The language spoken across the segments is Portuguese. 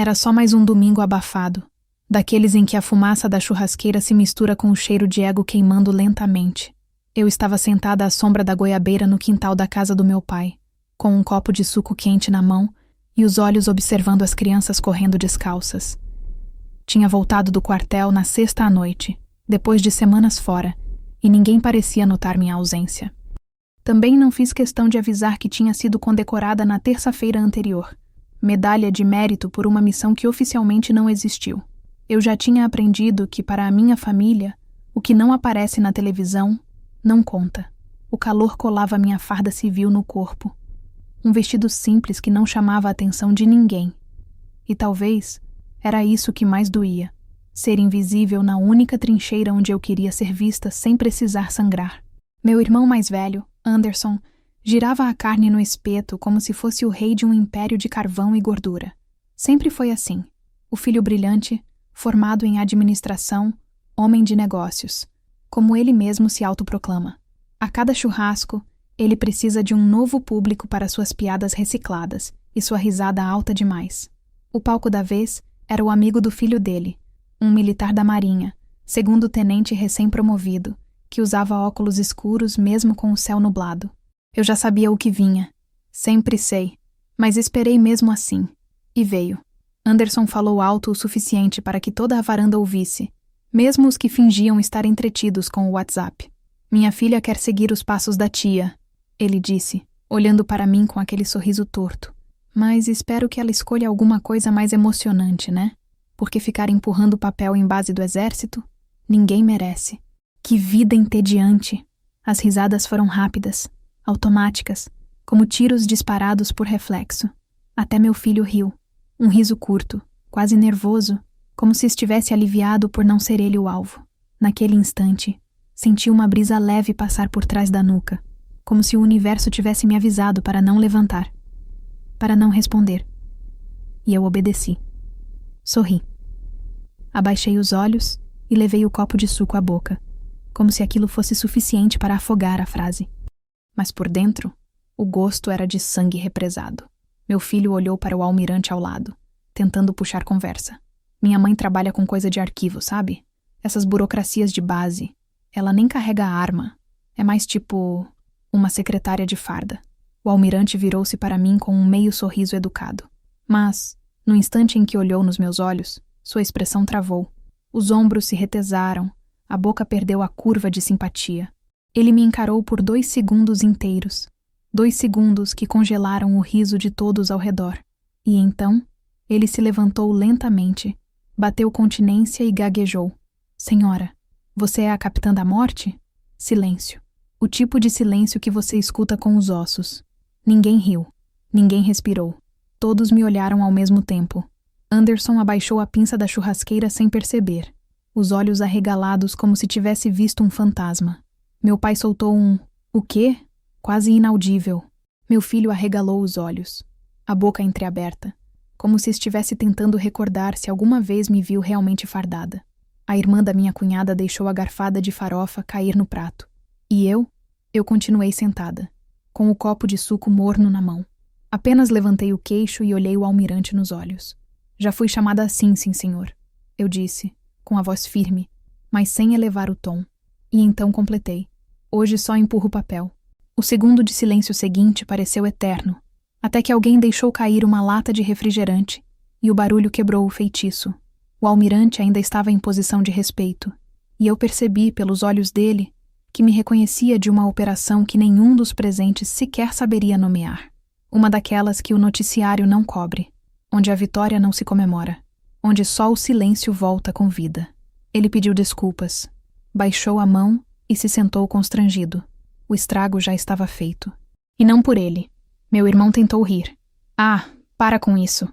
Era só mais um domingo abafado, daqueles em que a fumaça da churrasqueira se mistura com o cheiro de ego queimando lentamente. Eu estava sentada à sombra da goiabeira no quintal da casa do meu pai, com um copo de suco quente na mão e os olhos observando as crianças correndo descalças. Tinha voltado do quartel na sexta à noite, depois de semanas fora, e ninguém parecia notar minha ausência. Também não fiz questão de avisar que tinha sido condecorada na terça-feira anterior, medalha de mérito por uma missão que oficialmente não existiu. Eu já tinha aprendido que, para a minha família, o que não aparece na televisão não conta. O calor colava minha farda civil no corpo. Um vestido simples que não chamava a atenção de ninguém. E talvez era isso que mais doía, ser invisível na única trincheira onde eu queria ser vista sem precisar sangrar. Meu irmão mais velho, Anderson, girava a carne no espeto como se fosse o rei de um império de carvão e gordura. Sempre foi assim. O filho brilhante, formado em administração, homem de negócios, como ele mesmo se autoproclama. A cada churrasco, ele precisa de um novo público para suas piadas recicladas e sua risada alta demais. O palco da vez era o amigo do filho dele, um militar da Marinha, segundo-tenente recém-promovido, que usava óculos escuros mesmo com o céu nublado. Eu já sabia o que vinha. Sempre sei. Mas esperei mesmo assim. E veio. Anderson falou alto o suficiente para que toda a varanda ouvisse, mesmo os que fingiam estar entretidos com o WhatsApp. Minha filha quer seguir os passos da tia, ele disse, olhando para mim com aquele sorriso torto. Mas espero que ela escolha alguma coisa mais emocionante, né? Porque ficar empurrando papel em base do exército, ninguém merece. Que vida entediante! As risadas foram rápidas, automáticas, como tiros disparados por reflexo. Até meu filho riu. Um riso curto, quase nervoso, como se estivesse aliviado por não ser ele o alvo. Naquele instante, senti uma brisa leve passar por trás da nuca, como se o universo tivesse me avisado para não levantar, para não responder. E eu obedeci. Sorri. Abaixei os olhos e levei o copo de suco à boca, como se aquilo fosse suficiente para afogar a frase. Mas por dentro, o gosto era de sangue represado. Meu filho olhou para o almirante ao lado, tentando puxar conversa. Minha mãe trabalha com coisa de arquivo, sabe? Essas burocracias de base. Ela nem carrega a arma. É mais tipo uma secretária de farda. O almirante virou-se para mim com um meio sorriso educado. Mas, no instante em que olhou nos meus olhos, sua expressão travou. Os ombros se retesaram, a boca perdeu a curva de simpatia. Ele me encarou por 2 segundos inteiros. 2 segundos que congelaram o riso de todos ao redor. E então, ele se levantou lentamente, bateu continência e gaguejou. Senhora, você é a capitã da morte? Silêncio. O tipo de silêncio que você escuta com os ossos. Ninguém riu. Ninguém respirou. Todos me olharam ao mesmo tempo. Anderson abaixou a pinça da churrasqueira sem perceber, os olhos arregalados como se tivesse visto um fantasma. Meu pai soltou um "o quê?" quase inaudível. Meu filho arregalou os olhos, a boca entreaberta, como se estivesse tentando recordar se alguma vez me viu realmente fardada. A irmã da minha cunhada deixou a garfada de farofa cair no prato. E eu continuei sentada, com o copo de suco morno na mão. Apenas levantei o queixo e olhei o almirante nos olhos. Já fui chamada assim, sim, senhor, eu disse, com a voz firme, mas sem elevar o tom. E então completei. Hoje só empurro o papel. O segundo de silêncio seguinte pareceu eterno, até que alguém deixou cair uma lata de refrigerante, e o barulho quebrou o feitiço. O almirante ainda estava em posição de respeito, e eu percebi pelos olhos dele que me reconhecia de uma operação que nenhum dos presentes sequer saberia nomear. Uma daquelas que o noticiário não cobre, onde a vitória não se comemora, onde só o silêncio volta com vida. Ele pediu desculpas, baixou a mão e se sentou constrangido. O estrago já estava feito. E não por ele. Meu irmão tentou rir. Ah, para com isso.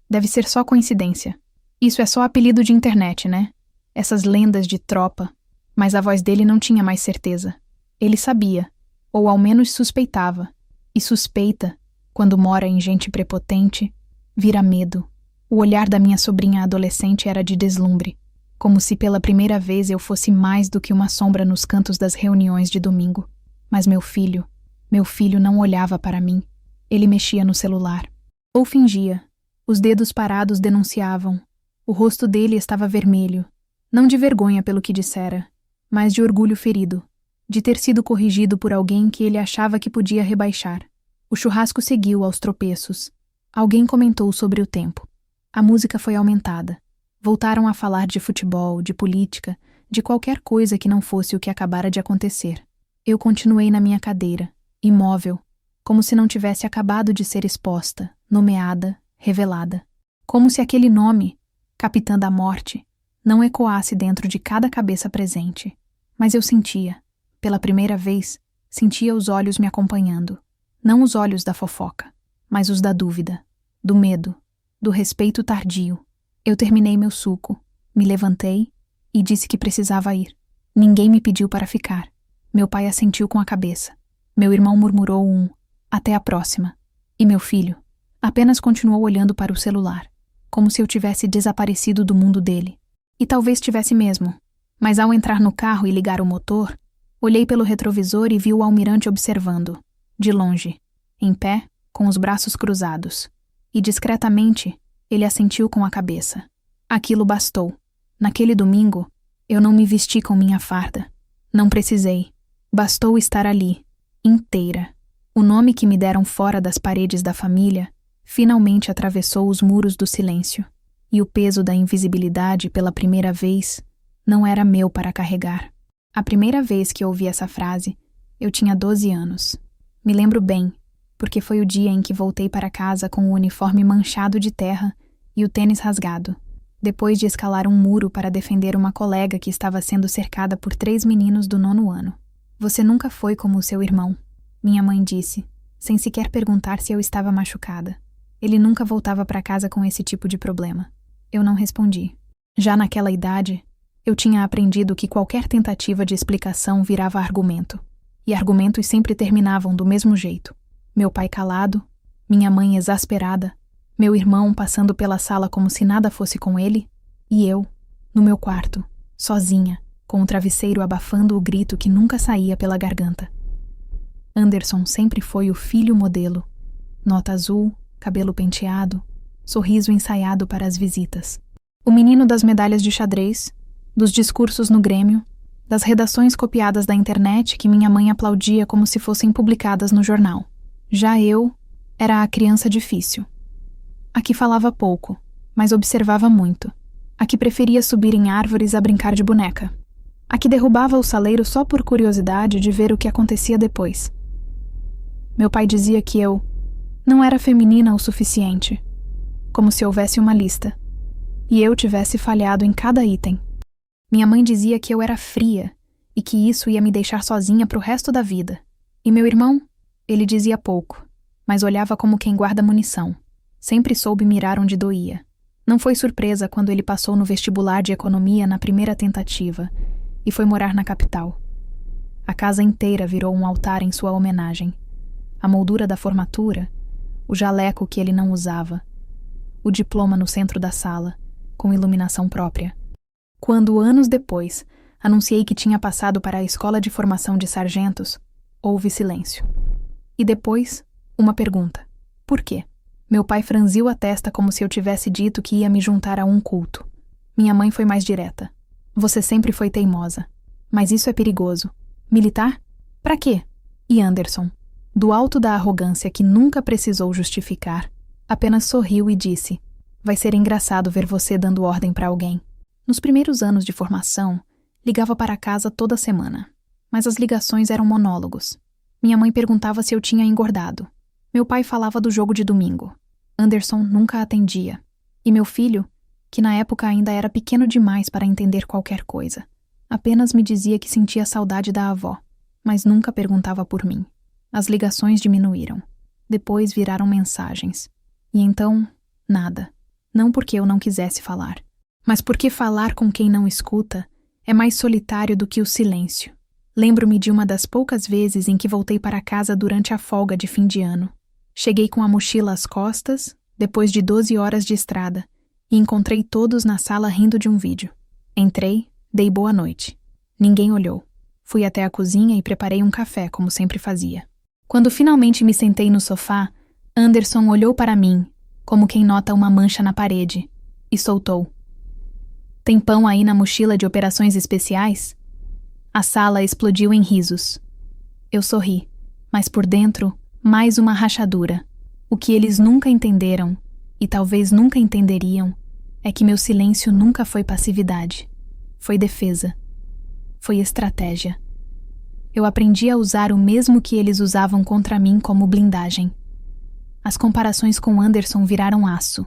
Deve ser só coincidência. Isso é só apelido de internet, né? Essas lendas de tropa. Mas a voz dele não tinha mais certeza. Ele sabia, ou ao menos suspeitava. E suspeita, quando mora em gente prepotente, vira medo. O olhar da minha sobrinha adolescente era de deslumbre, como se pela primeira vez eu fosse mais do que uma sombra nos cantos das reuniões de domingo. Mas meu filho não olhava para mim. Ele mexia no celular. Ou fingia. Os dedos parados denunciavam. O rosto dele estava vermelho, não de vergonha pelo que dissera, mas de orgulho ferido, de ter sido corrigido por alguém que ele achava que podia rebaixar. O churrasco seguiu aos tropeços. Alguém comentou sobre o tempo. A música foi aumentada. Voltaram a falar de futebol, de política, de qualquer coisa que não fosse o que acabara de acontecer. Eu continuei na minha cadeira, imóvel, como se não tivesse acabado de ser exposta, nomeada, revelada. Como se aquele nome, Capitã da Morte, não ecoasse dentro de cada cabeça presente. Mas eu sentia, pela primeira vez, sentia os olhos me acompanhando. Não os olhos da fofoca, mas os da dúvida, do medo, do respeito tardio. Eu terminei meu suco, me levantei e disse que precisava ir. Ninguém me pediu para ficar. Meu pai assentiu com a cabeça. Meu irmão murmurou até a próxima. E meu filho apenas continuou olhando para o celular, como se eu tivesse desaparecido do mundo dele. E talvez tivesse mesmo. Mas ao entrar no carro e ligar o motor, olhei pelo retrovisor e vi o almirante observando, de longe, em pé, com os braços cruzados. E discretamente, ele assentiu com a cabeça. Aquilo bastou. Naquele domingo, eu não me vesti com minha farda. Não precisei. Bastou estar ali, inteira. O nome que me deram fora das paredes da família finalmente atravessou os muros do silêncio. E o peso da invisibilidade, pela primeira vez, não era meu para carregar. A primeira vez que ouvi essa frase, eu tinha 12 anos. Me lembro bem, porque foi o dia em que voltei para casa com o uniforme manchado de terra e o tênis rasgado, depois de escalar um muro para defender uma colega que estava sendo cercada por 3 meninos do 9º ano. Você nunca foi como o seu irmão, minha mãe disse, sem sequer perguntar se eu estava machucada. Ele nunca voltava para casa com esse tipo de problema. Eu não respondi. Já naquela idade, eu tinha aprendido que qualquer tentativa de explicação virava argumento. E argumentos sempre terminavam do mesmo jeito. Meu pai calado, minha mãe exasperada, meu irmão passando pela sala como se nada fosse com ele, e eu, no meu quarto, sozinha, com o travesseiro abafando o grito que nunca saía pela garganta. Anderson sempre foi o filho modelo. Nota azul, cabelo penteado, sorriso ensaiado para as visitas. O menino das medalhas de xadrez, dos discursos no Grêmio, das redações copiadas da internet que minha mãe aplaudia como se fossem publicadas no jornal. Já eu era a criança difícil. A que falava pouco, mas observava muito. A que preferia subir em árvores a brincar de boneca. A que derrubava o saleiro só por curiosidade de ver o que acontecia depois. Meu pai dizia que eu não era feminina o suficiente, como se houvesse uma lista, e eu tivesse falhado em cada item. Minha mãe dizia que eu era fria e que isso ia me deixar sozinha pro resto da vida. E meu irmão? Ele dizia pouco, mas olhava como quem guarda munição. Sempre soube mirar onde doía. Não foi surpresa quando ele passou no vestibular de economia na primeira tentativa e foi morar na capital. A casa inteira virou um altar em sua homenagem. A moldura da formatura, o jaleco que ele não usava, o diploma no centro da sala, com iluminação própria. Quando, anos depois, anunciei que tinha passado para a escola de formação de sargentos, houve silêncio. E depois, uma pergunta. Por quê? Meu pai franziu a testa como se eu tivesse dito que ia me juntar a um culto. Minha mãe foi mais direta. Você sempre foi teimosa. Mas isso é perigoso. Militar? Pra quê? E Anderson, do alto da arrogância que nunca precisou justificar, apenas sorriu e disse: vai ser engraçado ver você dando ordem pra alguém. Nos primeiros anos de formação, ligava para casa toda semana. Mas as ligações eram monólogos. Minha mãe perguntava se eu tinha engordado. Meu pai falava do jogo de domingo. Anderson nunca atendia. E meu filho, que na época ainda era pequeno demais para entender qualquer coisa, apenas me dizia que sentia saudade da avó, mas nunca perguntava por mim. As ligações diminuíram. Depois viraram mensagens. E então, nada. Não porque eu não quisesse falar, mas porque falar com quem não escuta é mais solitário do que o silêncio. Lembro-me de uma das poucas vezes em que voltei para casa durante a folga de fim de ano. Cheguei com a mochila às costas, depois de 12 horas de estrada, e encontrei todos na sala rindo de um vídeo. Entrei, dei boa noite. Ninguém olhou. Fui até a cozinha e preparei um café, como sempre fazia. Quando finalmente me sentei no sofá, Anderson olhou para mim, como quem nota uma mancha na parede, e soltou. Tem pão aí na mochila de operações especiais? A sala explodiu em risos. Eu sorri, mas por dentro, mais uma rachadura. O que eles nunca entenderam, e talvez nunca entenderiam, é que meu silêncio nunca foi passividade. Foi defesa. Foi estratégia. Eu aprendi a usar o mesmo que eles usavam contra mim como blindagem. As comparações com Anderson viraram aço.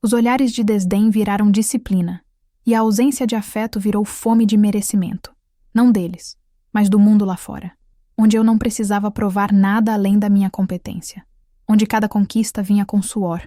Os olhares de desdém viraram disciplina, e a ausência de afeto virou fome de merecimento. Não deles, mas do mundo lá fora, onde eu não precisava provar nada além da minha competência, onde cada conquista vinha com suor,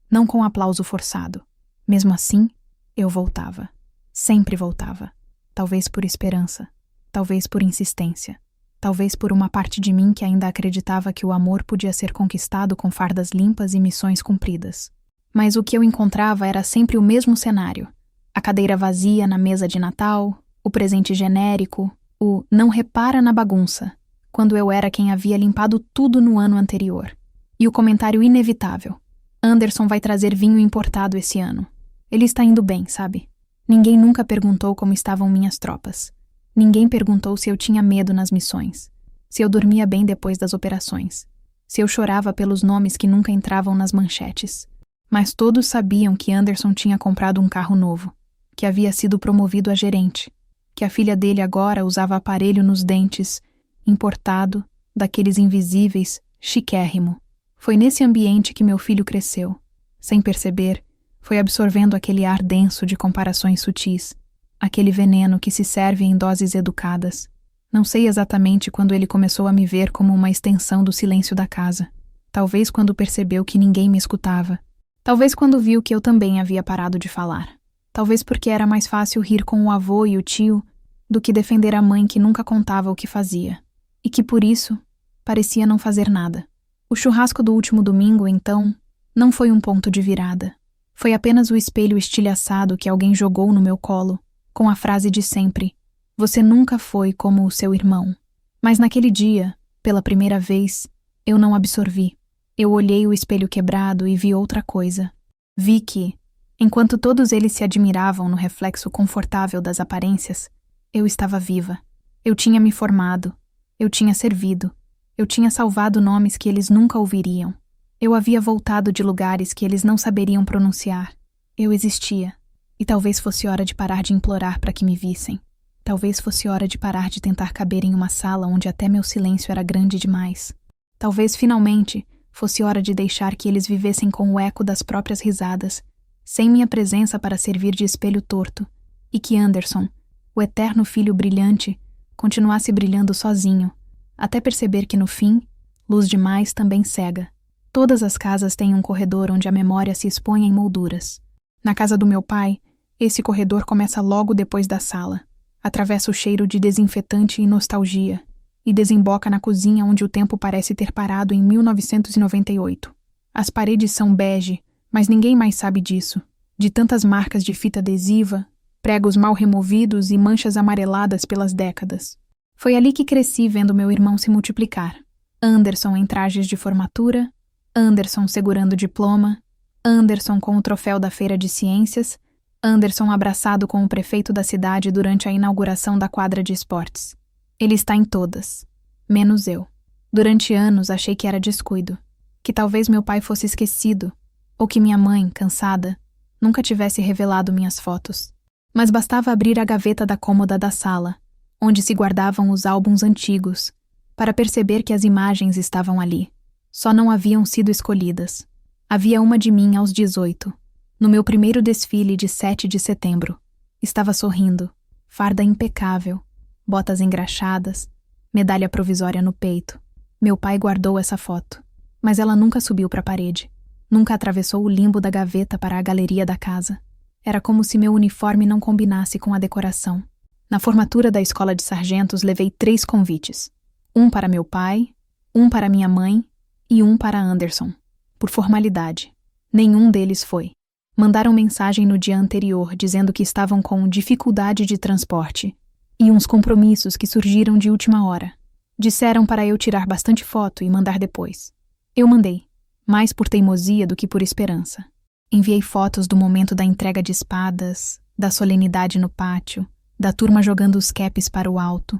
não com aplauso forçado. Mesmo assim, eu voltava. Sempre voltava. Talvez por esperança, talvez por insistência, talvez por uma parte de mim que ainda acreditava que o amor podia ser conquistado com fardas limpas e missões cumpridas. Mas o que eu encontrava era sempre o mesmo cenário. A cadeira vazia na mesa de Natal, o presente genérico, o não repara na bagunça, quando eu era quem havia limpado tudo no ano anterior. E o comentário inevitável. Anderson vai trazer vinho importado esse ano. Ele está indo bem, sabe? Ninguém nunca perguntou como estavam minhas tropas. Ninguém perguntou se eu tinha medo nas missões, se eu dormia bem depois das operações, se eu chorava pelos nomes que nunca entravam nas manchetes. Mas todos sabiam que Anderson tinha comprado um carro novo, que havia sido promovido a gerente, que a filha dele agora usava aparelho nos dentes, importado, daqueles invisíveis, chiquérrimo. Foi nesse ambiente que meu filho cresceu. Sem perceber, foi absorvendo aquele ar denso de comparações sutis, aquele veneno que se serve em doses educadas. Não sei exatamente quando ele começou a me ver como uma extensão do silêncio da casa. Talvez quando percebeu que ninguém me escutava. Talvez quando viu que eu também havia parado de falar. Talvez porque era mais fácil rir com o avô e o tio do que defender a mãe que nunca contava o que fazia. E que por isso, parecia não fazer nada. O churrasco do último domingo, então, não foi um ponto de virada. Foi apenas o espelho estilhaçado que alguém jogou no meu colo, com a frase de sempre: "Você nunca foi como o seu irmão." Mas naquele dia, pela primeira vez, eu não absorvi. Eu olhei o espelho quebrado e vi outra coisa. Vi que, enquanto todos eles se admiravam no reflexo confortável das aparências, eu estava viva. Eu tinha me formado. Eu tinha servido. Eu tinha salvado nomes que eles nunca ouviriam. Eu havia voltado de lugares que eles não saberiam pronunciar. Eu existia. E talvez fosse hora de parar de implorar para que me vissem. Talvez fosse hora de parar de tentar caber em uma sala onde até meu silêncio era grande demais. Talvez, finalmente, fosse hora de deixar que eles vivessem com o eco das próprias risadas, sem minha presença para servir de espelho torto, e que Anderson, o eterno filho brilhante, continuasse brilhando sozinho, até perceber que no fim, luz demais também cega. Todas as casas têm um corredor onde a memória se expõe em molduras. Na casa do meu pai, esse corredor começa logo depois da sala, atravessa o cheiro de desinfetante e nostalgia, e desemboca na cozinha onde o tempo parece ter parado em 1998. As paredes são bege, mas ninguém mais sabe disso, de tantas marcas de fita adesiva, pregos mal removidos e manchas amareladas pelas décadas. Foi ali que cresci vendo meu irmão se multiplicar. Anderson em trajes de formatura, Anderson segurando o diploma, Anderson com o troféu da Feira de Ciências, Anderson abraçado com o prefeito da cidade durante a inauguração da quadra de esportes. Ele está em todas, menos eu. Durante anos achei que era descuido, que talvez meu pai fosse esquecido, ou que minha mãe, cansada, nunca tivesse revelado minhas fotos. Mas bastava abrir a gaveta da cômoda da sala, onde se guardavam os álbuns antigos, para perceber que as imagens estavam ali. Só não haviam sido escolhidas. Havia uma de mim aos 18, no meu primeiro desfile de 7 de setembro. Estava sorrindo, farda impecável, botas engraxadas, medalha provisória no peito. Meu pai guardou essa foto, mas ela nunca subiu para a parede. Nunca atravessou o limbo da gaveta para a galeria da casa. Era como se meu uniforme não combinasse com a decoração. Na formatura da escola de sargentos levei 3 convites. Um para meu pai, um para minha mãe e um para Anderson. Por formalidade. Nenhum deles foi. Mandaram mensagem no dia anterior dizendo que estavam com dificuldade de transporte e uns compromissos que surgiram de última hora. Disseram para eu tirar bastante foto e mandar depois. Eu mandei. mais por teimosia do que por esperança. Enviei fotos do momento da entrega de espadas, da solenidade no pátio, da turma jogando os capes para o alto.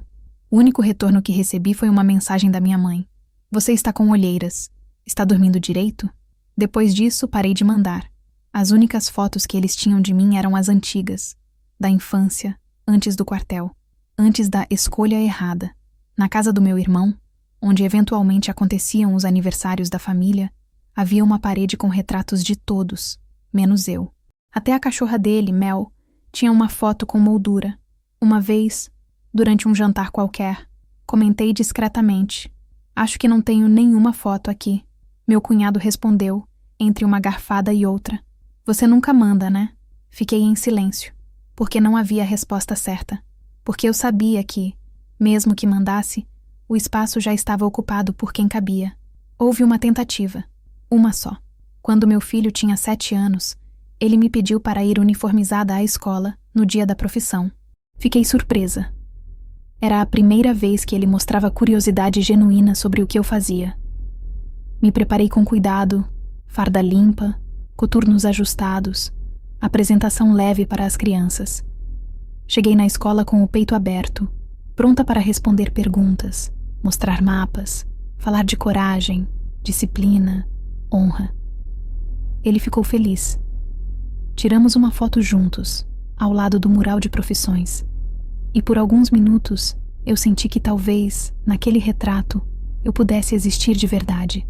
O único retorno que recebi foi uma mensagem da minha mãe. Você está com olheiras. Está dormindo direito? Depois disso, parei de mandar. As únicas fotos que eles tinham de mim eram as antigas, da infância, antes do quartel, antes da escolha errada. Na casa do meu irmão, onde eventualmente aconteciam os aniversários da família, havia uma parede com retratos de todos, menos eu. Até a cachorra dele, Mel, tinha uma foto com moldura. Uma vez, durante um jantar qualquer, comentei discretamente: acho que não tenho nenhuma foto aqui. Meu cunhado respondeu, entre uma garfada e outra: você nunca manda, né? Fiquei em silêncio, porque não havia resposta certa. Porque eu sabia que, mesmo que mandasse, o espaço já estava ocupado por quem cabia. Houve uma tentativa, uma só. Quando meu filho tinha 7 anos, ele me pediu para ir uniformizada à escola no dia da profissão. Fiquei surpresa. Era a primeira vez que ele mostrava curiosidade genuína sobre o que eu fazia. Me preparei com cuidado, farda limpa, coturnos ajustados, apresentação leve para as crianças. Cheguei na escola com o peito aberto, pronta para responder perguntas, mostrar mapas, falar de coragem, disciplina, honra. Ele ficou feliz. Tiramos uma foto juntos, ao lado do mural de profissões. E por alguns minutos, eu senti que talvez, naquele retrato, eu pudesse existir de verdade.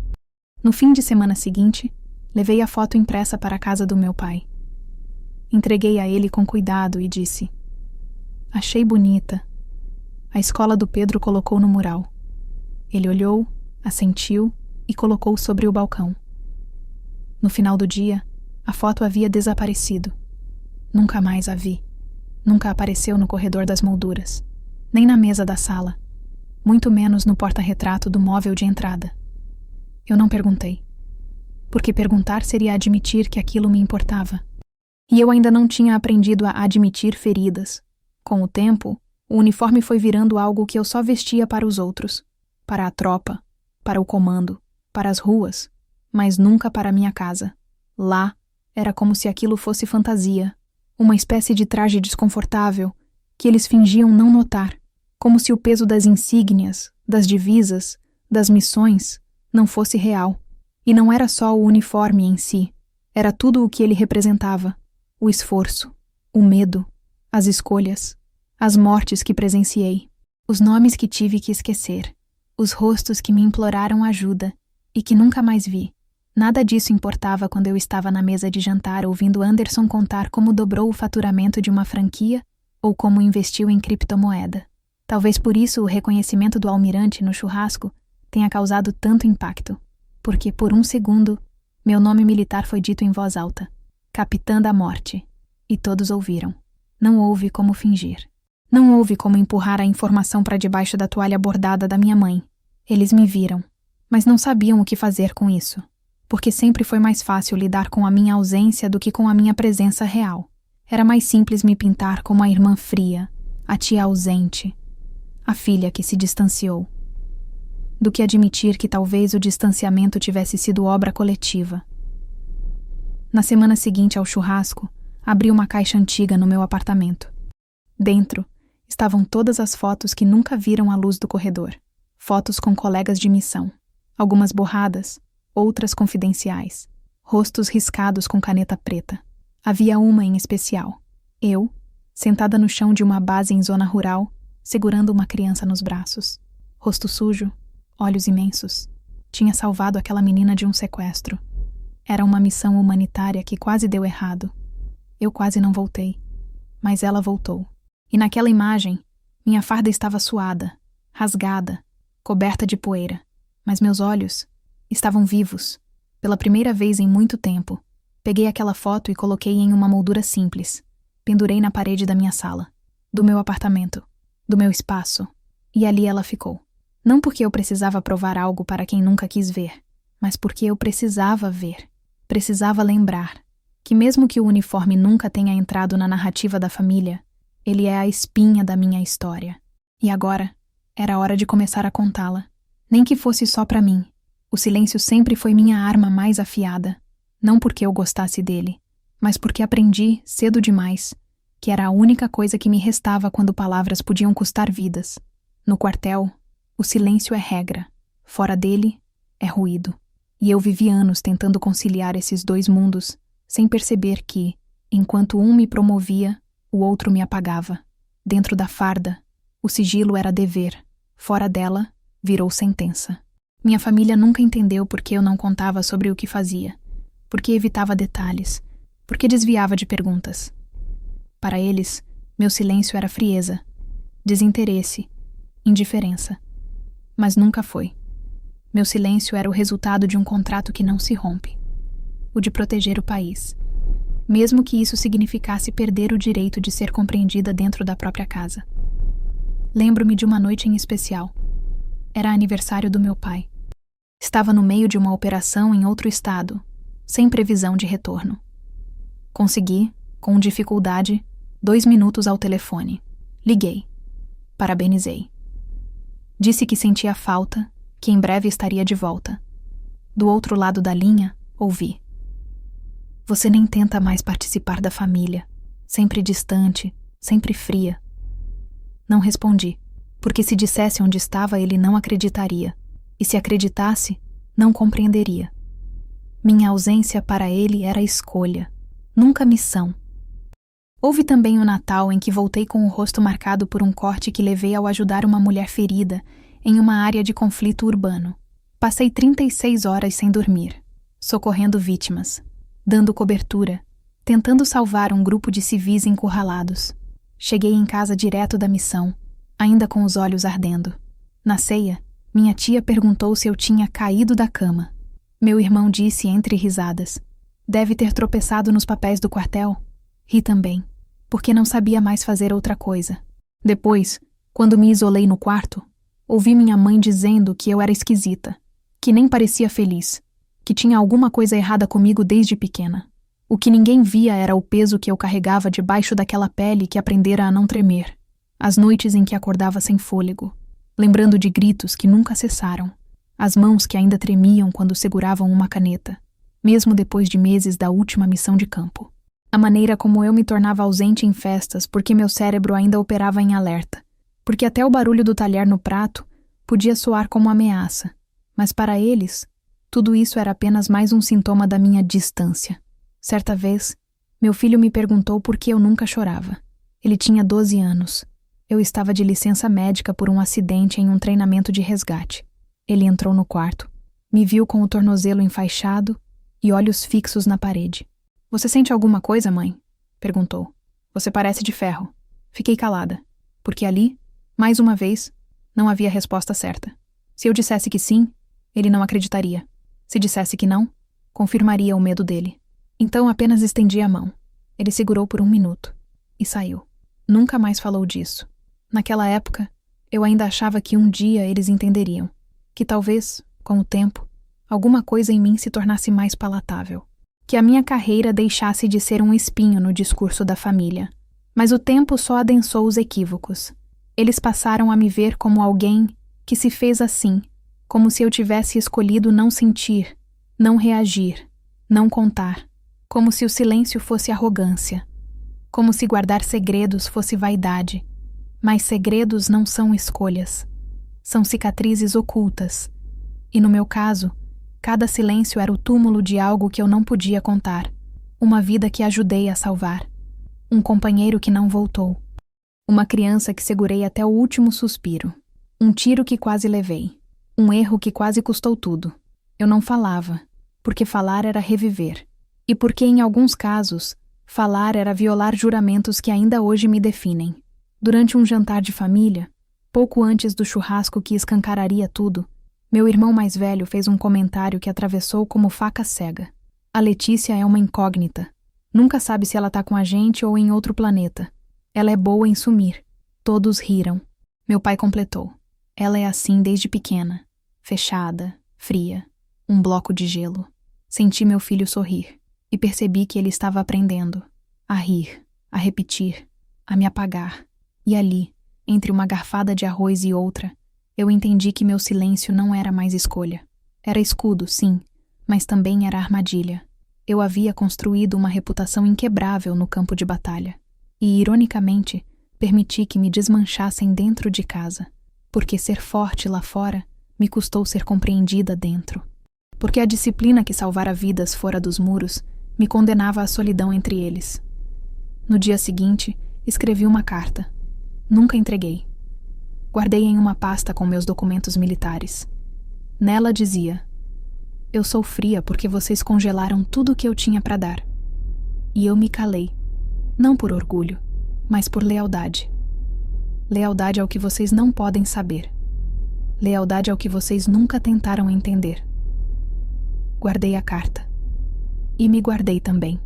No fim de semana seguinte, levei a foto impressa para a casa do meu pai. Entreguei a ele com cuidado e disse: achei bonita. A escola do Pedro colocou no mural. Ele olhou, assentiu e colocou sobre o balcão. No final do dia, a foto havia desaparecido. Nunca mais a vi. Nunca apareceu no corredor das molduras, nem na mesa da sala, muito menos no porta-retrato do móvel de entrada. Eu não perguntei, porque perguntar seria admitir que aquilo me importava. E eu ainda não tinha aprendido a admitir feridas. Com o tempo, o uniforme foi virando algo que eu só vestia para os outros, para a tropa, para o comando, para as ruas, mas nunca para minha casa. Lá, era como se aquilo fosse fantasia, uma espécie de traje desconfortável que eles fingiam não notar, como se o peso das insígnias, das divisas, das missões não fosse real. E não era só o uniforme em si, era tudo o que ele representava: o esforço, o medo, as escolhas, as mortes que presenciei, os nomes que tive que esquecer, os rostos que me imploraram ajuda e que nunca mais vi. Nada disso importava quando eu estava na mesa de jantar ouvindo Anderson contar como dobrou o faturamento de uma franquia ou como investiu em criptomoeda. Talvez por isso o reconhecimento do almirante no churrasco tenha causado tanto impacto, porque por um segundo meu nome militar foi dito em voz alta: Capitã da Morte, e todos ouviram. Não houve como fingir. Não houve como empurrar a informação para debaixo da toalha bordada da minha mãe. Eles me viram, mas não sabiam o que fazer com isso, porque sempre foi mais fácil lidar com a minha ausência do que com a minha presença real. Era mais simples me pintar como a irmã fria, a tia ausente, a filha que se distanciou, do que admitir que talvez o distanciamento tivesse sido obra coletiva. Na semana seguinte ao churrasco, abri uma caixa antiga no meu apartamento. Dentro estavam todas as fotos que nunca viram a luz do corredor. Fotos com colegas de missão, algumas borradas, outras confidenciais. Rostos riscados com caneta preta. Havia uma em especial. Eu, sentada no chão de uma base em zona rural, segurando uma criança nos braços. Rosto sujo, olhos imensos. Tinha salvado aquela menina de um sequestro. Era uma missão humanitária que quase deu errado. Eu quase não voltei, mas ela voltou. E naquela imagem, minha farda estava suada, rasgada, coberta de poeira, mas meus olhos estavam vivos. Pela primeira vez em muito tempo, peguei aquela foto e coloquei em uma moldura simples. Pendurei na parede da minha sala, do meu apartamento, do meu espaço, e ali ela ficou. Não porque eu precisava provar algo para quem nunca quis ver, mas porque eu precisava ver, precisava lembrar que mesmo que o uniforme nunca tenha entrado na narrativa da família, ele é a espinha da minha história. E agora, era hora de começar a contá-la. Nem que fosse só para mim, O silêncio sempre foi minha arma mais afiada, não porque eu gostasse dele, mas porque aprendi, cedo demais, que era a única coisa que me restava quando palavras podiam custar vidas. No quartel, o silêncio é regra, fora dele, é ruído. E eu vivi anos tentando conciliar esses dois mundos, sem perceber que, enquanto um me promovia, o outro me apagava. Dentro da farda, o sigilo era dever, fora dela, virou sentença. Minha família nunca entendeu por que eu não contava sobre o que fazia, por que evitava detalhes, por que desviava de perguntas. Para eles, meu silêncio era frieza, desinteresse, indiferença. Mas nunca foi. Meu silêncio era o resultado de um contrato que não se rompe, o de proteger o país, mesmo que isso significasse perder o direito de ser compreendida dentro da própria casa. Lembro-me de uma noite em especial. Era aniversário do meu pai. Estava no meio de uma operação em outro estado, sem previsão de retorno. Consegui, com dificuldade, 2 minutos ao telefone. Liguei. Parabenizei. Disse que sentia falta, que em breve estaria de volta. Do outro lado da linha, ouvi: "Você nem tenta mais participar da família, sempre distante, sempre fria." Não respondi, porque se dissesse onde estava ele não acreditaria, e se acreditasse, não compreenderia. Minha ausência para ele era escolha, nunca missão. Houve também o Natal em que voltei com o rosto marcado por um corte que levei ao ajudar uma mulher ferida em uma área de conflito urbano. Passei 36 horas sem dormir, socorrendo vítimas, dando cobertura, tentando salvar um grupo de civis encurralados. Cheguei em casa direto da missão, ainda com os olhos ardendo. Na ceia, minha tia perguntou se eu tinha caído da cama. Meu irmão disse entre risadas: "Deve ter tropeçado nos papéis do quartel." Ri também, porque não sabia mais fazer outra coisa. Depois, quando me isolei no quarto, ouvi minha mãe dizendo que eu era esquisita, que nem parecia feliz, que tinha alguma coisa errada comigo desde pequena. O que ninguém via era o peso que eu carregava debaixo daquela pele que aprendera a não tremer. As noites em que acordava sem fôlego, lembrando de gritos que nunca cessaram, as mãos que ainda tremiam quando seguravam uma caneta, mesmo depois de meses da última missão de campo. A maneira como eu me tornava ausente em festas porque meu cérebro ainda operava em alerta, porque até o barulho do talher no prato podia soar como ameaça, mas para eles, tudo isso era apenas mais um sintoma da minha distância. Certa vez, meu filho me perguntou por que eu nunca chorava. Ele tinha 12 anos. Eu estava de licença médica por um acidente em um treinamento de resgate. Ele entrou no quarto, me viu com o tornozelo enfaixado e olhos fixos na parede. "Você sente alguma coisa, mãe?" perguntou. "Você parece de ferro." Fiquei calada, porque ali, mais uma vez, não havia resposta certa. Se eu dissesse que sim, ele não acreditaria. Se dissesse que não, confirmaria o medo dele. Então apenas estendi a mão. Ele segurou por 1 minuto e saiu. Nunca mais falou disso. Naquela época, eu ainda achava que um dia eles entenderiam. Que talvez, com o tempo, alguma coisa em mim se tornasse mais palatável. Que a minha carreira deixasse de ser um espinho no discurso da família. Mas o tempo só adensou os equívocos. Eles passaram a me ver como alguém que se fez assim, como se eu tivesse escolhido não sentir, não reagir, não contar. Como se o silêncio fosse arrogância. Como se guardar segredos fosse vaidade. Mas segredos não são escolhas. São cicatrizes ocultas. E no meu caso, cada silêncio era o túmulo de algo que eu não podia contar. Uma vida que ajudei a salvar. Um companheiro que não voltou. Uma criança que segurei até o último suspiro. Um tiro que quase levei. Um erro que quase custou tudo. Eu não falava, porque falar era reviver. E porque, em alguns casos, falar era violar juramentos que ainda hoje me definem. Durante um jantar de família, pouco antes do churrasco que escancararia tudo, meu irmão mais velho fez um comentário que atravessou como faca cega. A Letícia é uma incógnita. Nunca sabe se ela tá com a gente ou em outro planeta. Ela é boa em sumir. Todos riram. Meu pai completou. Ela é assim desde pequena. Fechada, fria, um bloco de gelo. Senti meu filho sorrir. E percebi que ele estava aprendendo. A rir, a repetir, a me apagar. E ali, entre uma garfada de arroz e outra, eu entendi que meu silêncio não era mais escolha. Era escudo, sim, mas também era armadilha. Eu havia construído uma reputação inquebrável no campo de batalha. E, ironicamente, permiti que me desmanchassem dentro de casa, porque ser forte lá fora me custou ser compreendida dentro. Porque a disciplina que salvara vidas fora dos muros me condenava à solidão entre eles. No dia seguinte, escrevi uma carta. Nunca entreguei. Guardei em uma pasta com meus documentos militares. Nela dizia: eu sou fria porque vocês congelaram tudo o que eu tinha para dar. E eu me calei, não por orgulho, mas por lealdade. Lealdade ao que vocês não podem saber. Lealdade ao que vocês nunca tentaram entender. Guardei a carta. E me guardei também.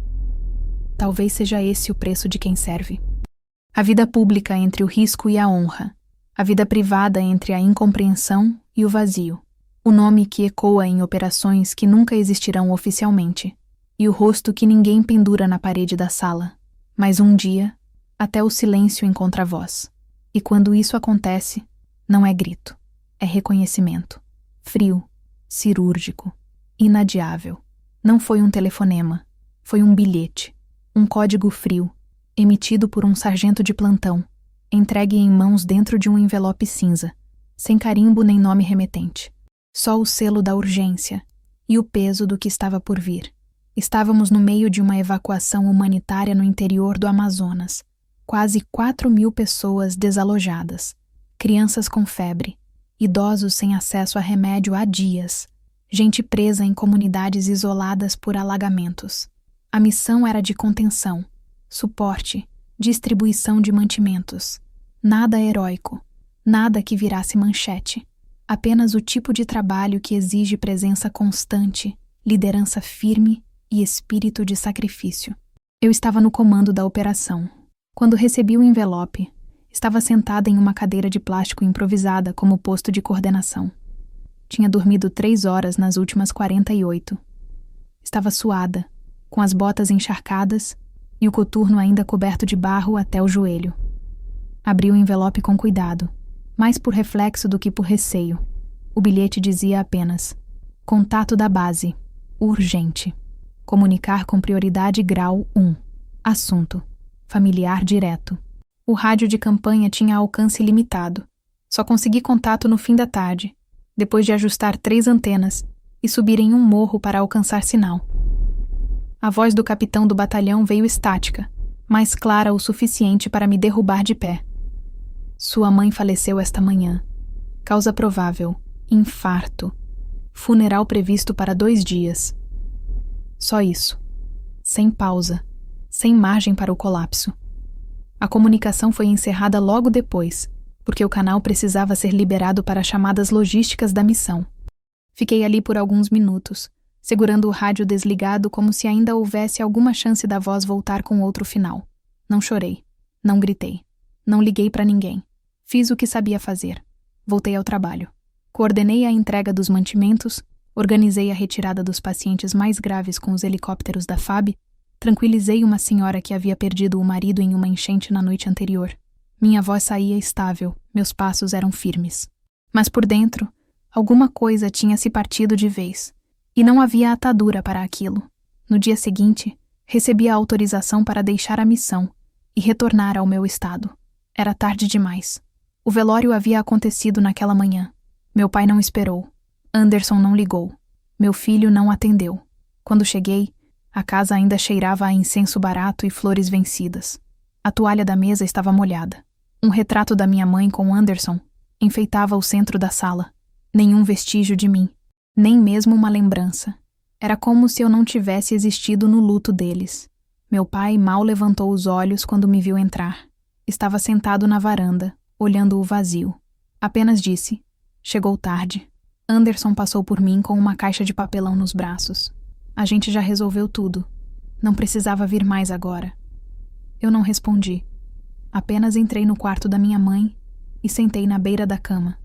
Talvez seja esse o preço de quem serve. A vida pública entre o risco e a honra. A vida privada entre a incompreensão e o vazio. O nome que ecoa em operações que nunca existirão oficialmente. E o rosto que ninguém pendura na parede da sala. Mas um dia, até o silêncio encontra voz. E quando isso acontece, não é grito. É reconhecimento. Frio, cirúrgico, inadiável. Não foi um telefonema. Foi um bilhete. Um código frio, emitido por um sargento de plantão, entregue em mãos dentro de um envelope cinza, sem carimbo nem nome remetente. Só o selo da urgência e o peso do que estava por vir. Estávamos no meio de uma evacuação humanitária no interior do Amazonas. Quase 4.000 pessoas desalojadas. Crianças com febre. Idosos sem acesso a remédio há dias. Gente presa em comunidades isoladas por alagamentos. A missão era de contenção, suporte, distribuição de mantimentos. Nada heróico, nada que virasse manchete. Apenas o tipo de trabalho que exige presença constante, liderança firme e espírito de sacrifício. Eu estava no comando da operação. Quando recebi o envelope, estava sentada em uma cadeira de plástico improvisada como posto de coordenação. Tinha dormido 3 horas nas últimas 48. Estava suada, com as botas encharcadas e o coturno ainda coberto de barro até o joelho. Abri o envelope com cuidado, mais por reflexo do que por receio. O bilhete dizia apenas: contato da base, urgente. Comunicar com prioridade grau 1. Assunto: familiar direto. O rádio de campanha tinha alcance limitado. Só consegui contato no fim da tarde, depois de ajustar 3 antenas e subir em um morro para alcançar sinal. A voz do capitão do batalhão veio estática, mas clara o suficiente para me derrubar de pé. Sua mãe faleceu esta manhã. Causa provável: infarto. Funeral previsto para 2 dias. Só isso. Sem pausa. Sem margem para o colapso. A comunicação foi encerrada logo depois, porque o canal precisava ser liberado para chamadas logísticas da missão. Fiquei ali por alguns minutos, segurando o rádio desligado como se ainda houvesse alguma chance da voz voltar com outro final. Não chorei. Não gritei. Não liguei para ninguém. Fiz o que sabia fazer. Voltei ao trabalho. Coordenei a entrega dos mantimentos, organizei a retirada dos pacientes mais graves com os helicópteros da FAB, tranquilizei uma senhora que havia perdido o marido em uma enchente na noite anterior. Minha voz saía estável, meus passos eram firmes. Mas por dentro, alguma coisa tinha se partido de vez. E não havia atadura para aquilo. No dia seguinte, recebi a autorização para deixar a missão e retornar ao meu estado. Era tarde demais. O velório havia acontecido naquela manhã. Meu pai não esperou. Anderson não ligou. Meu filho não atendeu. Quando cheguei, a casa ainda cheirava a incenso barato e flores vencidas. A toalha da mesa estava molhada. Um retrato da minha mãe com Anderson enfeitava o centro da sala. Nenhum vestígio de mim. Nem mesmo uma lembrança. Era como se eu não tivesse existido no luto deles. Meu pai mal levantou os olhos quando me viu entrar. Estava sentado na varanda, olhando o vazio. Apenas disse: chegou tarde. Anderson passou por mim com uma caixa de papelão nos braços. A gente já resolveu tudo. Não precisava vir mais agora. Eu não respondi. Apenas entrei no quarto da minha mãe e sentei na beira da cama.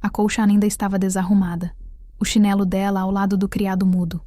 A colcha ainda estava desarrumada. O chinelo dela ao lado do criado mudo.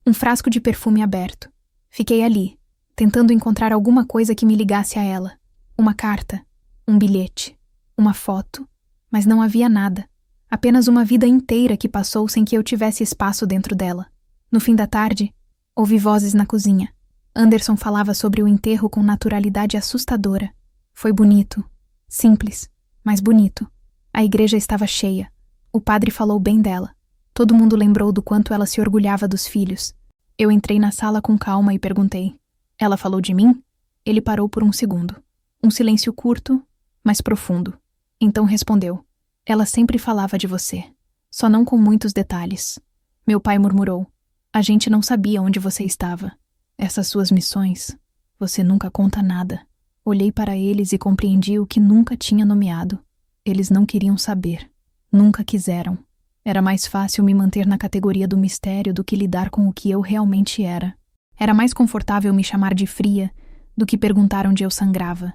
Um frasco de perfume aberto. Fiquei ali, tentando encontrar alguma coisa que me ligasse a ela. Uma carta, um bilhete, uma foto, mas não havia nada. Apenas uma vida inteira que passou sem que eu tivesse espaço dentro dela. No fim da tarde, ouvi vozes na cozinha. Anderson falava sobre o enterro com naturalidade assustadora. Foi bonito. Simples, mas bonito. A igreja estava cheia. O padre falou bem dela. Todo mundo lembrou do quanto ela se orgulhava dos filhos. Eu entrei na sala com calma e perguntei: ela falou de mim? Ele parou por um segundo. Um silêncio curto, mas profundo. Então respondeu: ela sempre falava de você, só não com muitos detalhes. Meu pai murmurou: a gente não sabia onde você estava. Essas suas missões, você nunca conta nada. Olhei para eles e compreendi o que nunca tinha nomeado. Eles não queriam saber. Nunca quiseram. Era mais fácil me manter na categoria do mistério do que lidar com o que eu realmente era. Era mais confortável me chamar de fria do que perguntar onde eu sangrava.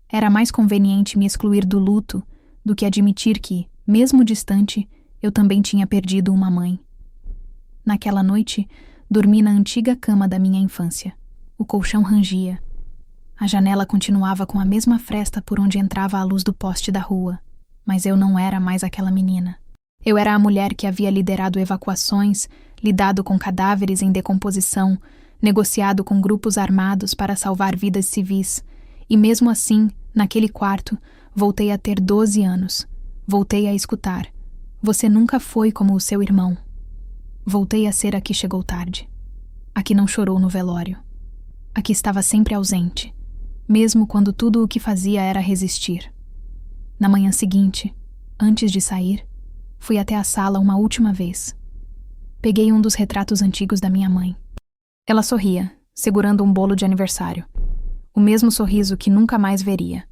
Era mais conveniente me excluir do luto do que admitir que, mesmo distante, eu também tinha perdido uma mãe. Naquela noite, dormi na antiga cama da minha infância. O colchão rangia. A janela continuava com a mesma fresta por onde entrava a luz do poste da rua. Mas eu não era mais aquela menina. Eu era a mulher que havia liderado evacuações, lidado com cadáveres em decomposição, negociado com grupos armados para salvar vidas civis. E mesmo assim, naquele quarto, voltei a ter 12 anos. Voltei a escutar: você nunca foi como o seu irmão. Voltei a ser a que chegou tarde. A que não chorou no velório. A que estava sempre ausente, mesmo quando tudo o que fazia era resistir. Na manhã seguinte, antes de sair, fui até a sala uma última vez. Peguei um dos retratos antigos da minha mãe. Ela sorria, segurando um bolo de aniversário. O mesmo sorriso que nunca mais veria.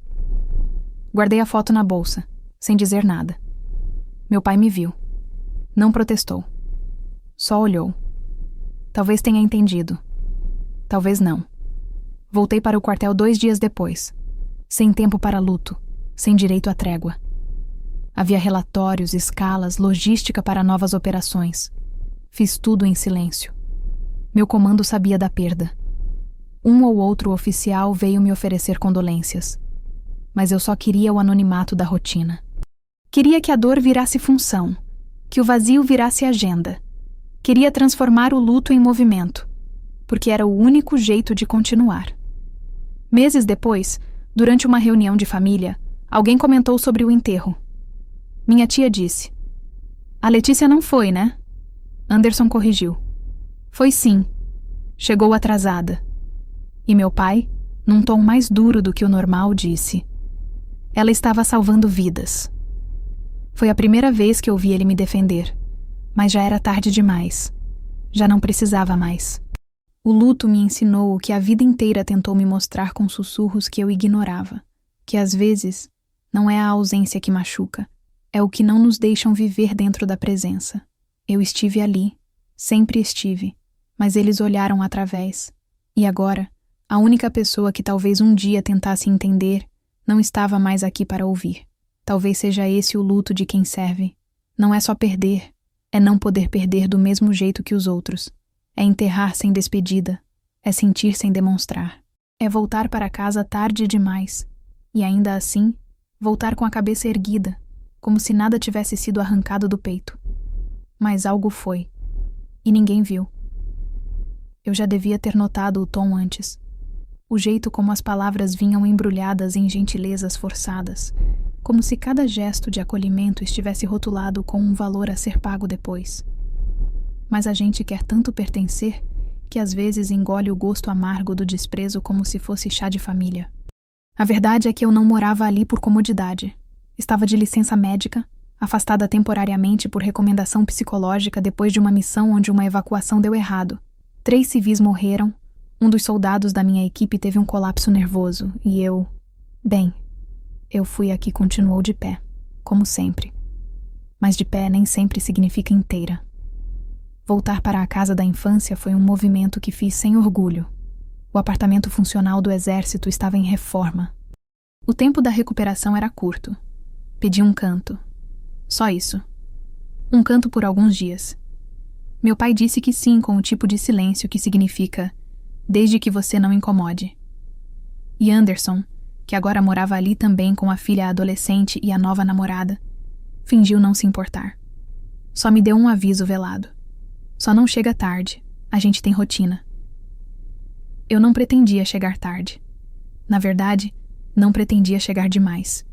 Guardei a foto na bolsa, sem dizer nada. Meu pai me viu. Não protestou. Só olhou. Talvez tenha entendido. Talvez não. Voltei para o quartel 2 dias depois. Sem tempo para luto. Sem direito à trégua. Havia relatórios, escalas, logística para novas operações. Fiz tudo em silêncio. Meu comando sabia da perda. Um ou outro oficial veio me oferecer condolências. Mas eu só queria o anonimato da rotina. Queria que a dor virasse função, que o vazio virasse agenda. Queria transformar o luto em movimento, porque era o único jeito de continuar. Meses depois, durante uma reunião de família, alguém comentou sobre o enterro. Minha tia disse: a Letícia não foi, né? Anderson corrigiu: foi sim. Chegou atrasada. E meu pai, num tom mais duro do que o normal, disse: ela estava salvando vidas. Foi a primeira vez que ouvi ele me defender, mas já era tarde demais. Já não precisava mais. O luto me ensinou o que a vida inteira tentou me mostrar com sussurros que eu ignorava, que às vezes não é a ausência que machuca, é o que não nos deixam viver dentro da presença. Eu estive ali, sempre estive, mas eles olharam através. E agora, a única pessoa que talvez um dia tentasse entender não estava mais aqui para ouvir. Talvez seja esse o luto de quem serve. Não é só perder, é não poder perder do mesmo jeito que os outros. É enterrar sem despedida, é sentir sem demonstrar. É voltar para casa tarde demais. E ainda assim, voltar com a cabeça erguida, como se nada tivesse sido arrancado do peito. Mas algo foi. E ninguém viu. Eu já devia ter notado o tom antes. O jeito como as palavras vinham embrulhadas em gentilezas forçadas, como se cada gesto de acolhimento estivesse rotulado com um valor a ser pago depois. Mas a gente quer tanto pertencer que às vezes engole o gosto amargo do desprezo como se fosse chá de família. A verdade é que eu não morava ali por comodidade. Estava de licença médica, afastada temporariamente por recomendação psicológica depois de uma missão onde uma evacuação deu errado. 3 civis morreram, um dos soldados da minha equipe teve um colapso nervoso e eu... Bem, eu fui a que continuou de pé, como sempre. Mas de pé nem sempre significa inteira. Voltar para a casa da infância foi um movimento que fiz sem orgulho. O apartamento funcional do exército estava em reforma. O tempo da recuperação era curto. Pedi um canto. Só isso. Um canto por alguns dias. Meu pai disse que sim com o tipo de silêncio que significa desde que você não incomode. E Anderson, que agora morava ali também com a filha adolescente e a nova namorada, Fingiu não se importar. Só me deu um aviso velado. Só não chega tarde. A gente tem rotina. Eu não pretendia chegar tarde. Na verdade, não pretendia chegar demais.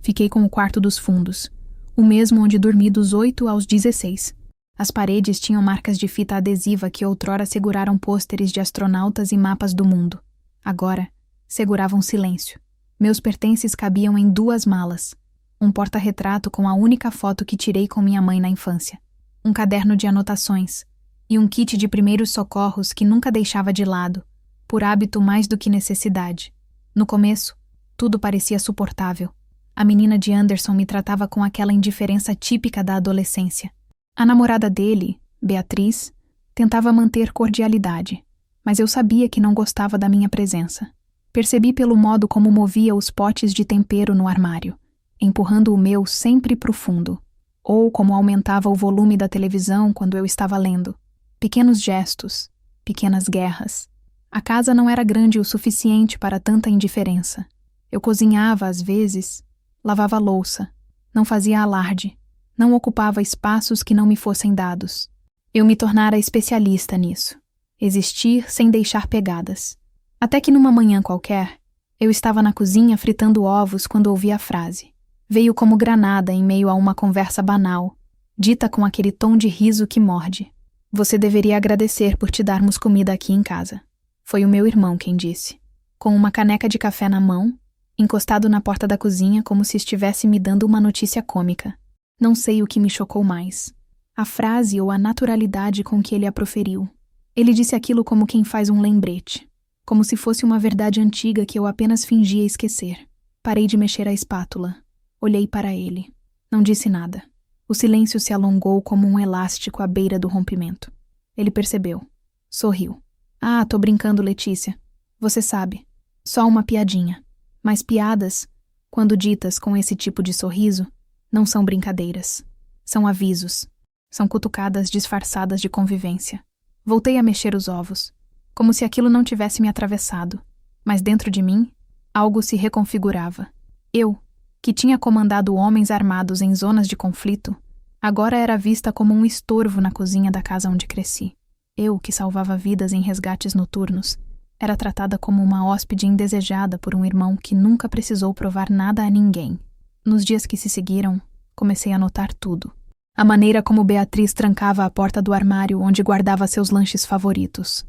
Fiquei com o quarto dos fundos, o mesmo onde dormi dos 8 aos 16. As paredes tinham marcas de fita adesiva que outrora seguraram pôsteres de astronautas e mapas do mundo. Agora, seguravam silêncio. Meus pertences cabiam em 2 malas. Um porta-retrato com a única foto que tirei com minha mãe na infância. Um caderno de anotações. E um kit de primeiros socorros que nunca deixava de lado, por hábito mais do que necessidade. No começo, tudo parecia suportável. A menina de Anderson me tratava com aquela indiferença típica da adolescência. A namorada dele, Beatriz, tentava manter cordialidade, mas eu sabia que não gostava da minha presença. Percebi pelo modo como movia os potes de tempero no armário, empurrando o meu sempre pro fundo, ou como aumentava o volume da televisão quando eu estava lendo. Pequenos gestos, pequenas guerras. A casa não era grande o suficiente para tanta indiferença. Eu cozinhava às vezes, lavava a louça, não fazia alarde, não ocupava espaços que não me fossem dados. Eu me tornara especialista nisso. Existir sem deixar pegadas. Até que numa manhã qualquer, eu estava na cozinha fritando ovos quando ouvi a frase. Veio como granada em meio a uma conversa banal, dita com aquele tom de riso que morde. Você deveria agradecer por te darmos comida aqui em casa. Foi o meu irmão quem disse. Com uma caneca de café na mão, encostado na porta da cozinha como se estivesse me dando uma notícia cômica. Não sei o que me chocou mais. A frase ou a naturalidade com que ele a proferiu. Ele disse aquilo como quem faz um lembrete. Como se fosse uma verdade antiga que eu apenas fingia esquecer. Parei de mexer a espátula. Olhei para ele. Não disse nada. O silêncio se alongou como um elástico à beira do rompimento. Ele percebeu. Sorriu. Ah, tô brincando, Letícia. Você sabe. Só uma piadinha. Mas piadas, quando ditas com esse tipo de sorriso, não são brincadeiras. São avisos. São cutucadas disfarçadas de convivência. Voltei a mexer os ovos. Como se aquilo não tivesse me atravessado. Mas dentro de mim, algo se reconfigurava. Eu, que tinha comandado homens armados em zonas de conflito, agora era vista como um estorvo na cozinha da casa onde cresci. Eu, que salvava vidas em resgates noturnos, era tratada como uma hóspede indesejada por um irmão que nunca precisou provar nada a ninguém. Nos dias que se seguiram, comecei a notar tudo. A maneira como Beatriz trancava a porta do armário onde guardava seus lanches favoritos.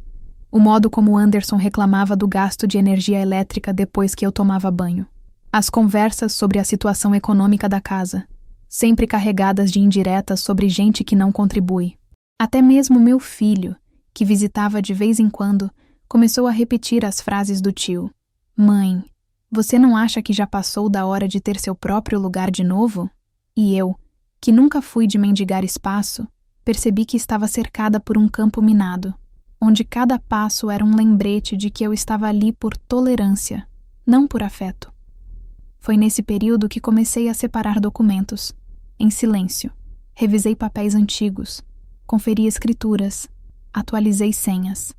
O modo como Anderson reclamava do gasto de energia elétrica depois que eu tomava banho. As conversas sobre a situação econômica da casa, sempre carregadas de indiretas sobre gente que não contribui. Até mesmo meu filho, que visitava de vez em quando, começou a repetir as frases do tio. Mãe, você não acha que já passou da hora de ter seu próprio lugar de novo? E eu, que nunca fui de mendigar espaço, percebi que estava cercada por um campo minado, onde cada passo era um lembrete de que eu estava ali por tolerância, não por afeto. Foi nesse período que comecei a separar documentos. Em silêncio. Revisei papéis antigos. Conferi escrituras. Atualizei senhas.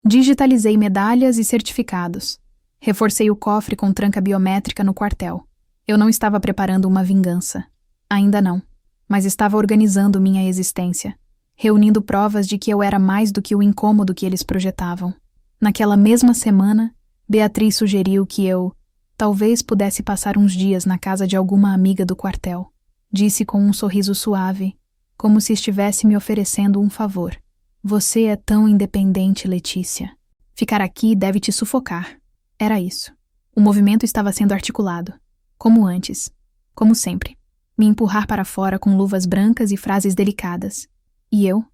Digitalizei medalhas e certificados. Reforcei o cofre com tranca biométrica no quartel. Eu não estava preparando uma vingança. Ainda não. Mas estava organizando minha existência. Reunindo provas de que eu era mais do que o incômodo que eles projetavam. Naquela mesma semana, Beatriz sugeriu que eu talvez pudesse passar uns dias na casa de alguma amiga do quartel. Disse com um sorriso suave, como se estivesse me oferecendo um favor. Você é tão independente, Letícia. Ficar aqui deve te sufocar. Era isso. O movimento estava sendo articulado. Como antes. Como sempre. Me empurrar para fora com luvas brancas e frases delicadas. E eu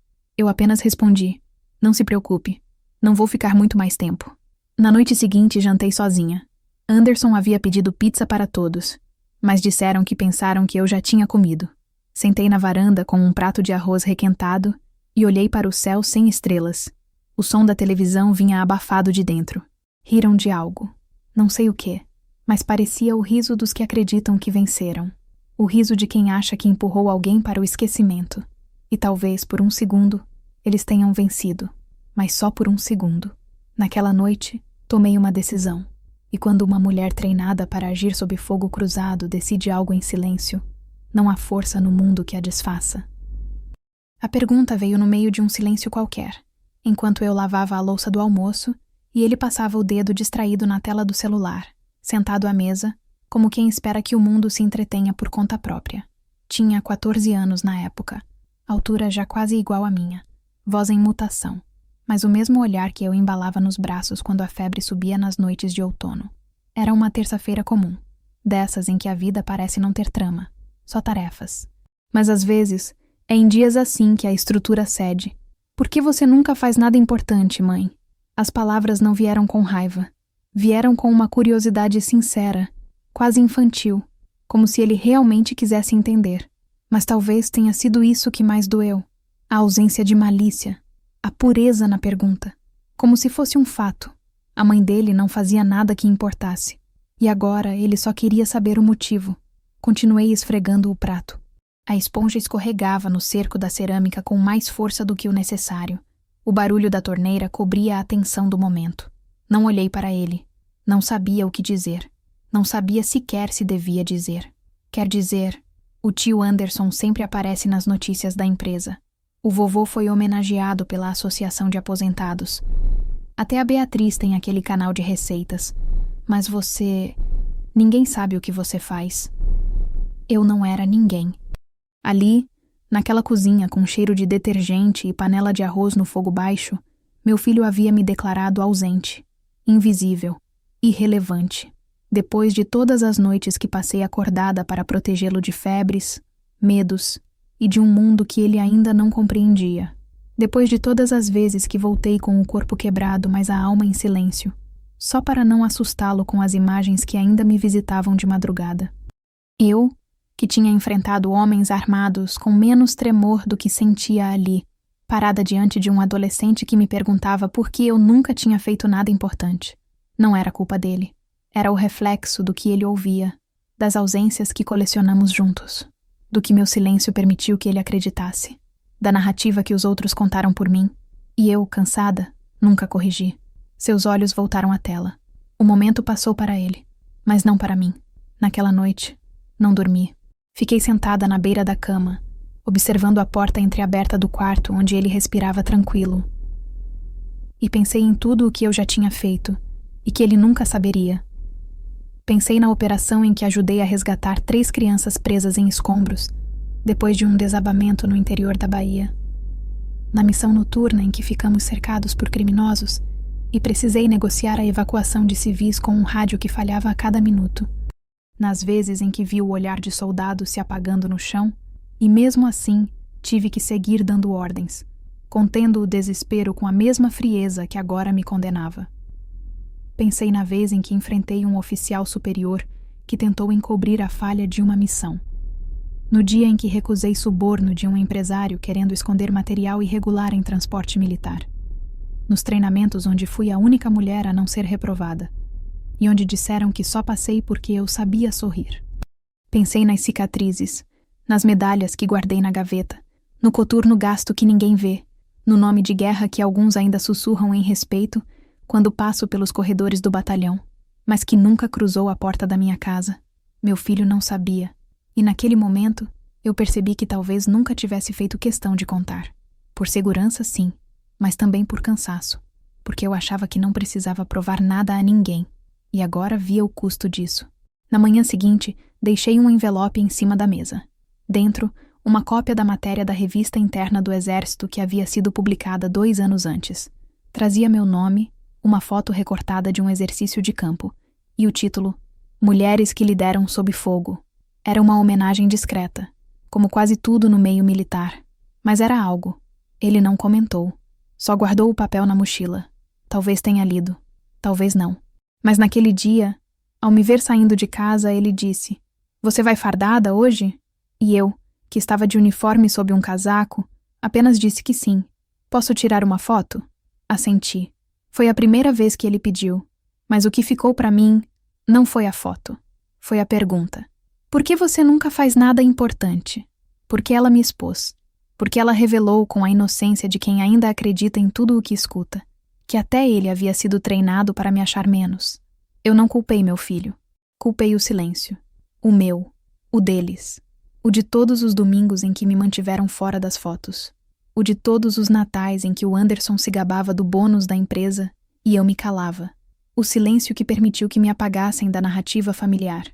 apenas respondi. Não se preocupe. Não vou ficar muito mais tempo. Na noite seguinte, jantei sozinha. Anderson havia pedido pizza para todos, mas disseram que pensaram que eu já tinha comido. Sentei na varanda com um prato de arroz requentado e olhei para o céu sem estrelas. O som da televisão vinha abafado de dentro. Riram de algo. Não sei o quê, mas parecia o riso dos que acreditam que venceram. O riso de quem acha que empurrou alguém para o esquecimento. E talvez, por um segundo, eles tenham vencido. Mas só por um segundo. Naquela noite, tomei uma decisão. E quando uma mulher treinada para agir sob fogo cruzado decide algo em silêncio, Não há força no mundo que a desfaça. A pergunta veio no meio de um silêncio qualquer, enquanto eu lavava a louça do almoço e ele passava o dedo distraído na tela do celular, sentado à mesa, como quem espera que o mundo se entretenha por conta própria. Tinha 14 anos na época, altura já quase igual à minha, voz em mutação, mas o mesmo olhar que eu embalava nos braços quando a febre subia nas noites de outono. Era uma terça-feira comum, dessas em que a vida parece não ter trama, só tarefas. Mas às vezes, é em dias assim que a estrutura cede. Por que você nunca faz nada importante, mãe? As palavras não vieram com raiva. Vieram com uma curiosidade sincera, quase infantil, como se ele realmente quisesse entender. Mas talvez tenha sido isso que mais doeu. A ausência de malícia, a pureza na pergunta, como se fosse um fato. A mãe dele não fazia nada que importasse. E agora ele só queria saber o motivo. Continuei esfregando o prato. A esponja escorregava no cerco da cerâmica com mais força do que o necessário. O barulho da torneira cobria a atenção do momento. Não olhei para ele. Não sabia o que dizer. Não sabia sequer se devia dizer. Quer dizer, o tio Anderson sempre aparece nas notícias da empresa. O vovô foi homenageado pela Associação de Aposentados. Até a Beatriz tem aquele canal de receitas. Mas você... Ninguém sabe o que você faz. Eu não era ninguém. Ali, naquela cozinha com cheiro de detergente e panela de arroz no fogo baixo, meu filho havia me declarado ausente, invisível, irrelevante. Depois de todas as noites que passei acordada para protegê-lo de febres, medos e de um mundo que ele ainda não compreendia. Depois de todas as vezes que voltei com o corpo quebrado, mas a alma em silêncio, só para não assustá-lo com as imagens que ainda me visitavam de madrugada. Eu, que tinha enfrentado homens armados com menos tremor do que sentia ali, parada diante de um adolescente que me perguntava por que eu nunca tinha feito nada importante. Não era culpa dele. Era o reflexo do que ele ouvia, das ausências que colecionamos juntos, do que meu silêncio permitiu que ele acreditasse, da narrativa que os outros contaram por mim, e eu, cansada, nunca corrigi. Seus olhos voltaram à tela. O momento passou para ele, mas não para mim. Naquela noite, não dormi. Fiquei sentada na beira da cama, observando a porta entreaberta do quarto onde ele respirava tranquilo. E pensei em tudo o que eu já tinha feito e que ele nunca saberia. Pensei na operação em que ajudei a resgatar 3 crianças presas em escombros, depois de um desabamento no interior da Bahia. Na missão noturna em que ficamos cercados por criminosos e precisei negociar a evacuação de civis com um rádio que falhava a cada minuto. Nas vezes em que vi o olhar de soldados se apagando no chão, e mesmo assim tive que seguir dando ordens, contendo o desespero com a mesma frieza que agora me condenava. Pensei na vez em que enfrentei um oficial superior que tentou encobrir a falha de uma missão. No dia em que recusei suborno de um empresário querendo esconder material irregular em transporte militar. Nos treinamentos onde fui a única mulher a não ser reprovada. E onde disseram que só passei porque eu sabia sorrir. Pensei nas cicatrizes, nas medalhas que guardei na gaveta, no coturno gasto que ninguém vê, no nome de guerra que alguns ainda sussurram em respeito quando passo pelos corredores do batalhão, mas que nunca cruzou a porta da minha casa. Meu filho não sabia, e naquele momento eu percebi que talvez nunca tivesse feito questão de contar. Por segurança, sim, mas também por cansaço, porque eu achava que não precisava provar nada a ninguém. E agora via o custo disso. Na manhã seguinte, deixei um envelope em cima da mesa. Dentro, uma cópia da matéria da revista interna do Exército que havia sido publicada 2 anos antes. Trazia meu nome, uma foto recortada de um exercício de campo, e o título Mulheres que lideram sob fogo. Era uma homenagem discreta, como quase tudo no meio militar. Mas era algo. Ele não comentou. Só guardou o papel na mochila. Talvez tenha lido. Talvez não. Mas naquele dia, ao me ver saindo de casa, ele disse: "Você vai fardada hoje?" E eu, que estava de uniforme sob um casaco, apenas disse que sim. "Posso tirar uma foto?" Assenti. Foi a primeira vez que ele pediu, mas o que ficou para mim não foi a foto. Foi a pergunta: "Por que você nunca faz nada importante?" Porque ela me expôs. Porque ela revelou com a inocência de quem ainda acredita em tudo o que escuta, que até ele havia sido treinado para me achar menos. Eu não culpei meu filho. Culpei o silêncio. O meu. O deles. O de todos os domingos em que me mantiveram fora das fotos. O de todos os natais em que o Anderson se gabava do bônus da empresa e eu me calava. O silêncio que permitiu que me apagassem da narrativa familiar.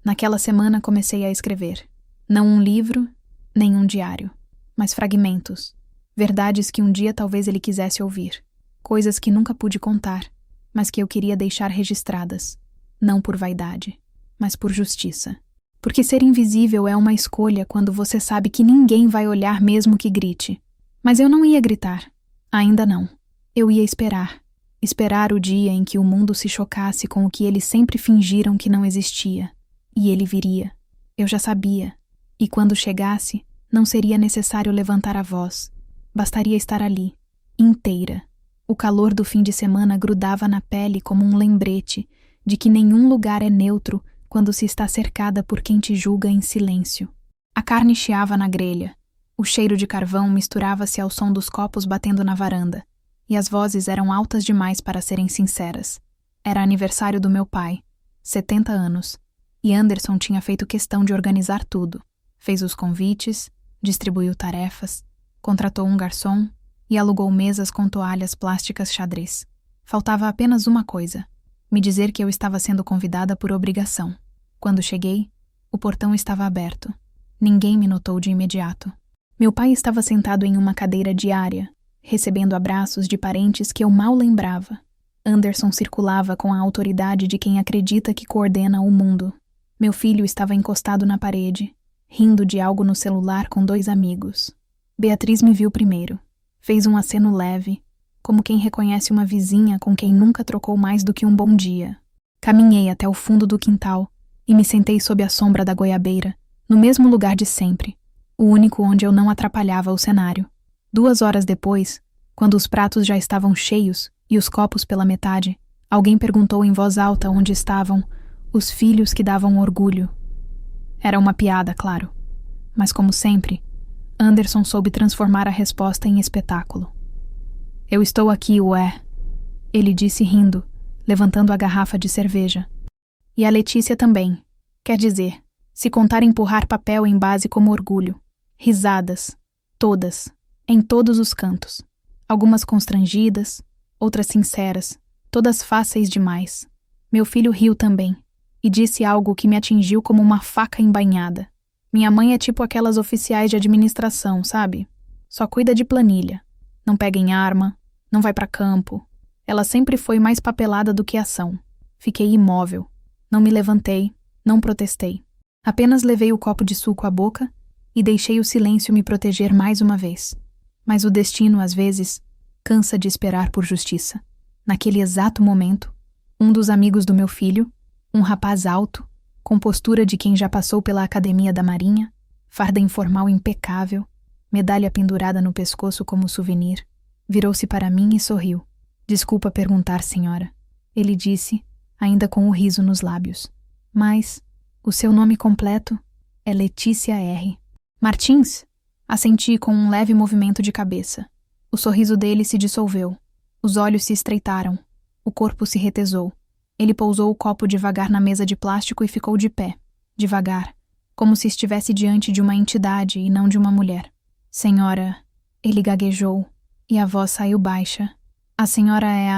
Naquela semana comecei a escrever. Não um livro, nem um diário, mas fragmentos. Verdades que um dia talvez ele quisesse ouvir. Coisas que nunca pude contar, mas que eu queria deixar registradas. Não por vaidade, mas por justiça. Porque ser invisível é uma escolha quando você sabe que ninguém vai olhar mesmo que grite. Mas eu não ia gritar. Ainda não. Eu ia esperar. Esperar o dia em que o mundo se chocasse com o que eles sempre fingiram que não existia. E ele viria. Eu já sabia. E quando chegasse, não seria necessário levantar a voz. Bastaria estar ali, inteira. O calor do fim de semana grudava na pele como um lembrete de que nenhum lugar é neutro quando se está cercada por quem te julga em silêncio. A carne chiava na grelha. O cheiro de carvão misturava-se ao som dos copos batendo na varanda. E as vozes eram altas demais para serem sinceras. Era aniversário do meu pai, 70 anos, e Anderson tinha feito questão de organizar tudo. Fez os convites, distribuiu tarefas, contratou um garçom e alugou mesas com toalhas plásticas xadrez. Faltava apenas uma coisa: me dizer que eu estava sendo convidada por obrigação. Quando cheguei, o portão estava aberto. Ninguém me notou de imediato. Meu pai estava sentado em uma cadeira diária, recebendo abraços de parentes que eu mal lembrava. Anderson circulava com a autoridade de quem acredita que coordena o mundo. Meu filho estava encostado na parede, rindo de algo no celular com 2 amigos. Beatriz me viu primeiro. Fez um aceno leve, como quem reconhece uma vizinha com quem nunca trocou mais do que um bom dia. Caminhei até o fundo do quintal e me sentei sob a sombra da goiabeira, no mesmo lugar de sempre, o único onde eu não atrapalhava o cenário. 2 horas depois, quando os pratos já estavam cheios e os copos pela metade, alguém perguntou em voz alta onde estavam os filhos que davam orgulho. Era uma piada, claro. Mas como sempre, Anderson soube transformar a resposta em espetáculo. Eu estou aqui, ué, ele disse rindo, levantando a garrafa de cerveja. E a Letícia também. Quer dizer, se contar empurrar papel em base como orgulho. Risadas. Todas. Em todos os cantos. Algumas constrangidas, outras sinceras, todas fáceis demais. Meu filho riu também, e disse algo que me atingiu como uma faca embainhada. Minha mãe é tipo aquelas oficiais de administração, sabe? Só cuida de planilha. Não pega em arma, não vai pra campo. Ela sempre foi mais papelada do que ação. Fiquei imóvel. Não me levantei, não protestei. Apenas levei o copo de suco à boca e deixei o silêncio me proteger mais uma vez. Mas o destino, às vezes, cansa de esperar por justiça. Naquele exato momento, um dos amigos do meu filho, um rapaz alto, com postura de quem já passou pela Academia da Marinha, farda informal impecável, medalha pendurada no pescoço como souvenir, virou-se para mim e sorriu. Desculpa perguntar, senhora, ele disse, ainda com o riso nos lábios. Mas o seu nome completo é Letícia R. Martins? Assenti com um leve movimento de cabeça. O sorriso dele se dissolveu. Os olhos se estreitaram. O corpo se retesou. Ele pousou o copo devagar na mesa de plástico e ficou de pé, devagar, como se estivesse diante de uma entidade e não de uma mulher. Senhora, ele gaguejou, e a voz saiu baixa. A senhora é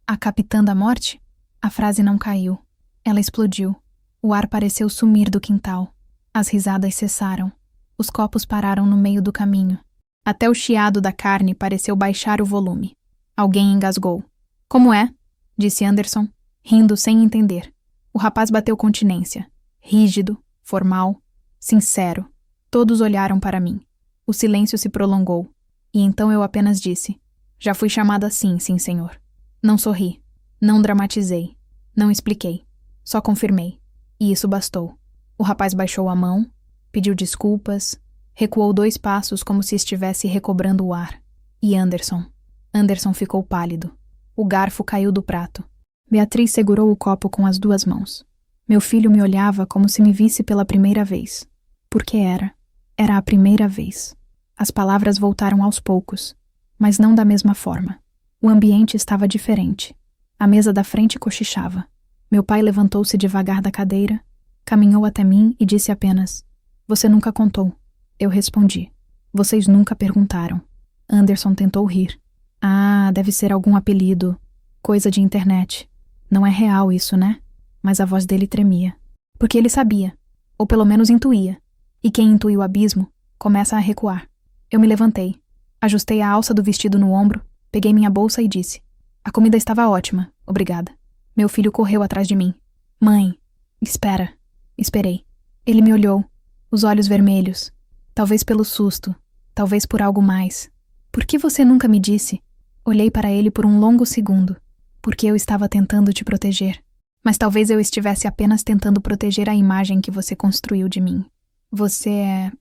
a capitã da morte? A frase não caiu. Ela explodiu. O ar pareceu sumir do quintal. As risadas cessaram. Os copos pararam no meio do caminho. Até o chiado da carne pareceu baixar o volume. Alguém engasgou. Como é? Disse Anderson, rindo sem entender. O rapaz bateu continência. Rígido, formal, sincero. Todos olharam para mim. O silêncio se prolongou. E então eu apenas disse: já fui chamada assim, sim, senhor. Não sorri. Não dramatizei. Não expliquei. Só confirmei. E isso bastou. O rapaz baixou a mão, pediu desculpas, recuou 2 passos como se estivesse recobrando o ar. E Anderson ficou pálido. O garfo caiu do prato. Beatriz segurou o copo com as 2 mãos. Meu filho me olhava como se me visse pela primeira vez. Porque era a primeira vez. As palavras voltaram aos poucos, mas não da mesma forma. O ambiente estava diferente. A mesa da frente cochichava. Meu pai levantou-se devagar da cadeira, caminhou até mim e disse apenas: Você nunca contou. Eu respondi. Vocês nunca perguntaram. Anderson tentou rir. Ah, deve ser algum apelido. Coisa de internet. Não é real isso, né? Mas a voz dele tremia. Porque ele sabia. Ou pelo menos intuía. E quem intui o abismo, começa a recuar. Eu me levantei. Ajustei a alça do vestido no ombro, peguei minha bolsa e disse. A comida estava ótima, obrigada. Meu filho correu atrás de mim. Mãe, espera. Esperei. Ele me olhou, os olhos vermelhos. Talvez pelo susto, talvez por algo mais. Por que você nunca me disse? Olhei para ele por um longo segundo, porque eu estava tentando te proteger. Mas talvez eu estivesse apenas tentando proteger a imagem que você construiu de mim. Você é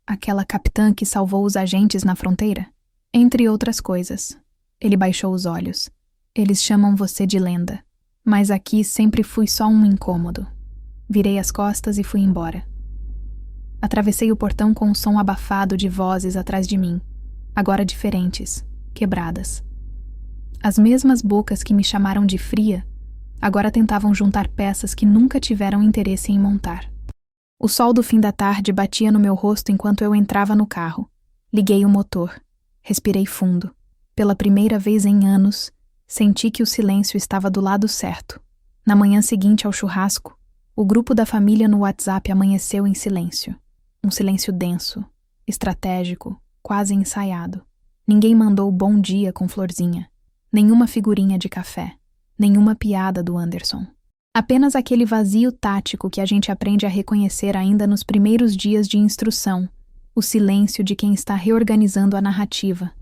aquela capitã que salvou os agentes na fronteira? Entre outras coisas. Ele baixou os olhos. Eles chamam você de lenda. Mas aqui sempre fui só um incômodo. Virei as costas e fui embora. Atravessei o portão com um som abafado de vozes atrás de mim, agora diferentes, quebradas. As mesmas bocas que me chamaram de fria, agora tentavam juntar peças que nunca tiveram interesse em montar. O sol do fim da tarde batia no meu rosto enquanto eu entrava no carro. Liguei o motor. Respirei fundo. Pela primeira vez em anos, senti que o silêncio estava do lado certo. Na manhã seguinte ao churrasco, o grupo da família no WhatsApp amanheceu em silêncio. Um silêncio denso, estratégico, quase ensaiado. Ninguém mandou bom dia com florzinha. Nenhuma figurinha de café. Nenhuma piada do Anderson. Apenas aquele vazio tático que a gente aprende a reconhecer ainda nos primeiros dias de instrução. O silêncio de quem está reorganizando a narrativa.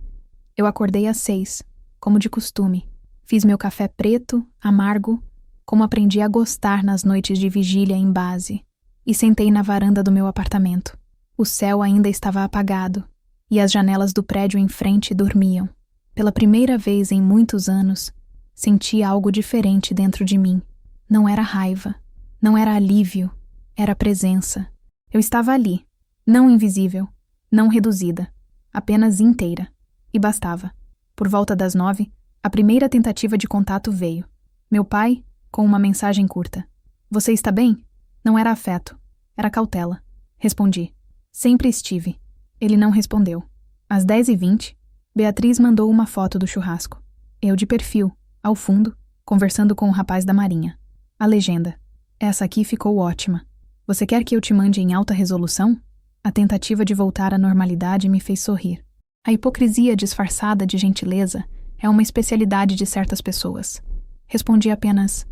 Eu acordei às 6, como de costume. Fiz meu café preto, amargo, como aprendi a gostar nas noites de vigília em base, e sentei na varanda do meu apartamento. O céu ainda estava apagado, e as janelas do prédio em frente dormiam. Pela primeira vez em muitos anos, senti algo diferente dentro de mim. Não era raiva, não era alívio, era presença. Eu estava ali, não invisível, não reduzida, apenas inteira. E bastava. Por volta das 9, a primeira tentativa de contato veio. Meu pai, com uma mensagem curta. Você está bem? Não era afeto, era cautela. Respondi. Sempre estive. Ele não respondeu. Às 10h20, Beatriz mandou uma foto do churrasco. Eu de perfil, ao fundo, conversando com o rapaz da marinha. A legenda. Essa aqui ficou ótima. Você quer que eu te mande em alta resolução? A tentativa de voltar à normalidade me fez sorrir. A hipocrisia disfarçada de gentileza é uma especialidade de certas pessoas. Respondi apenas,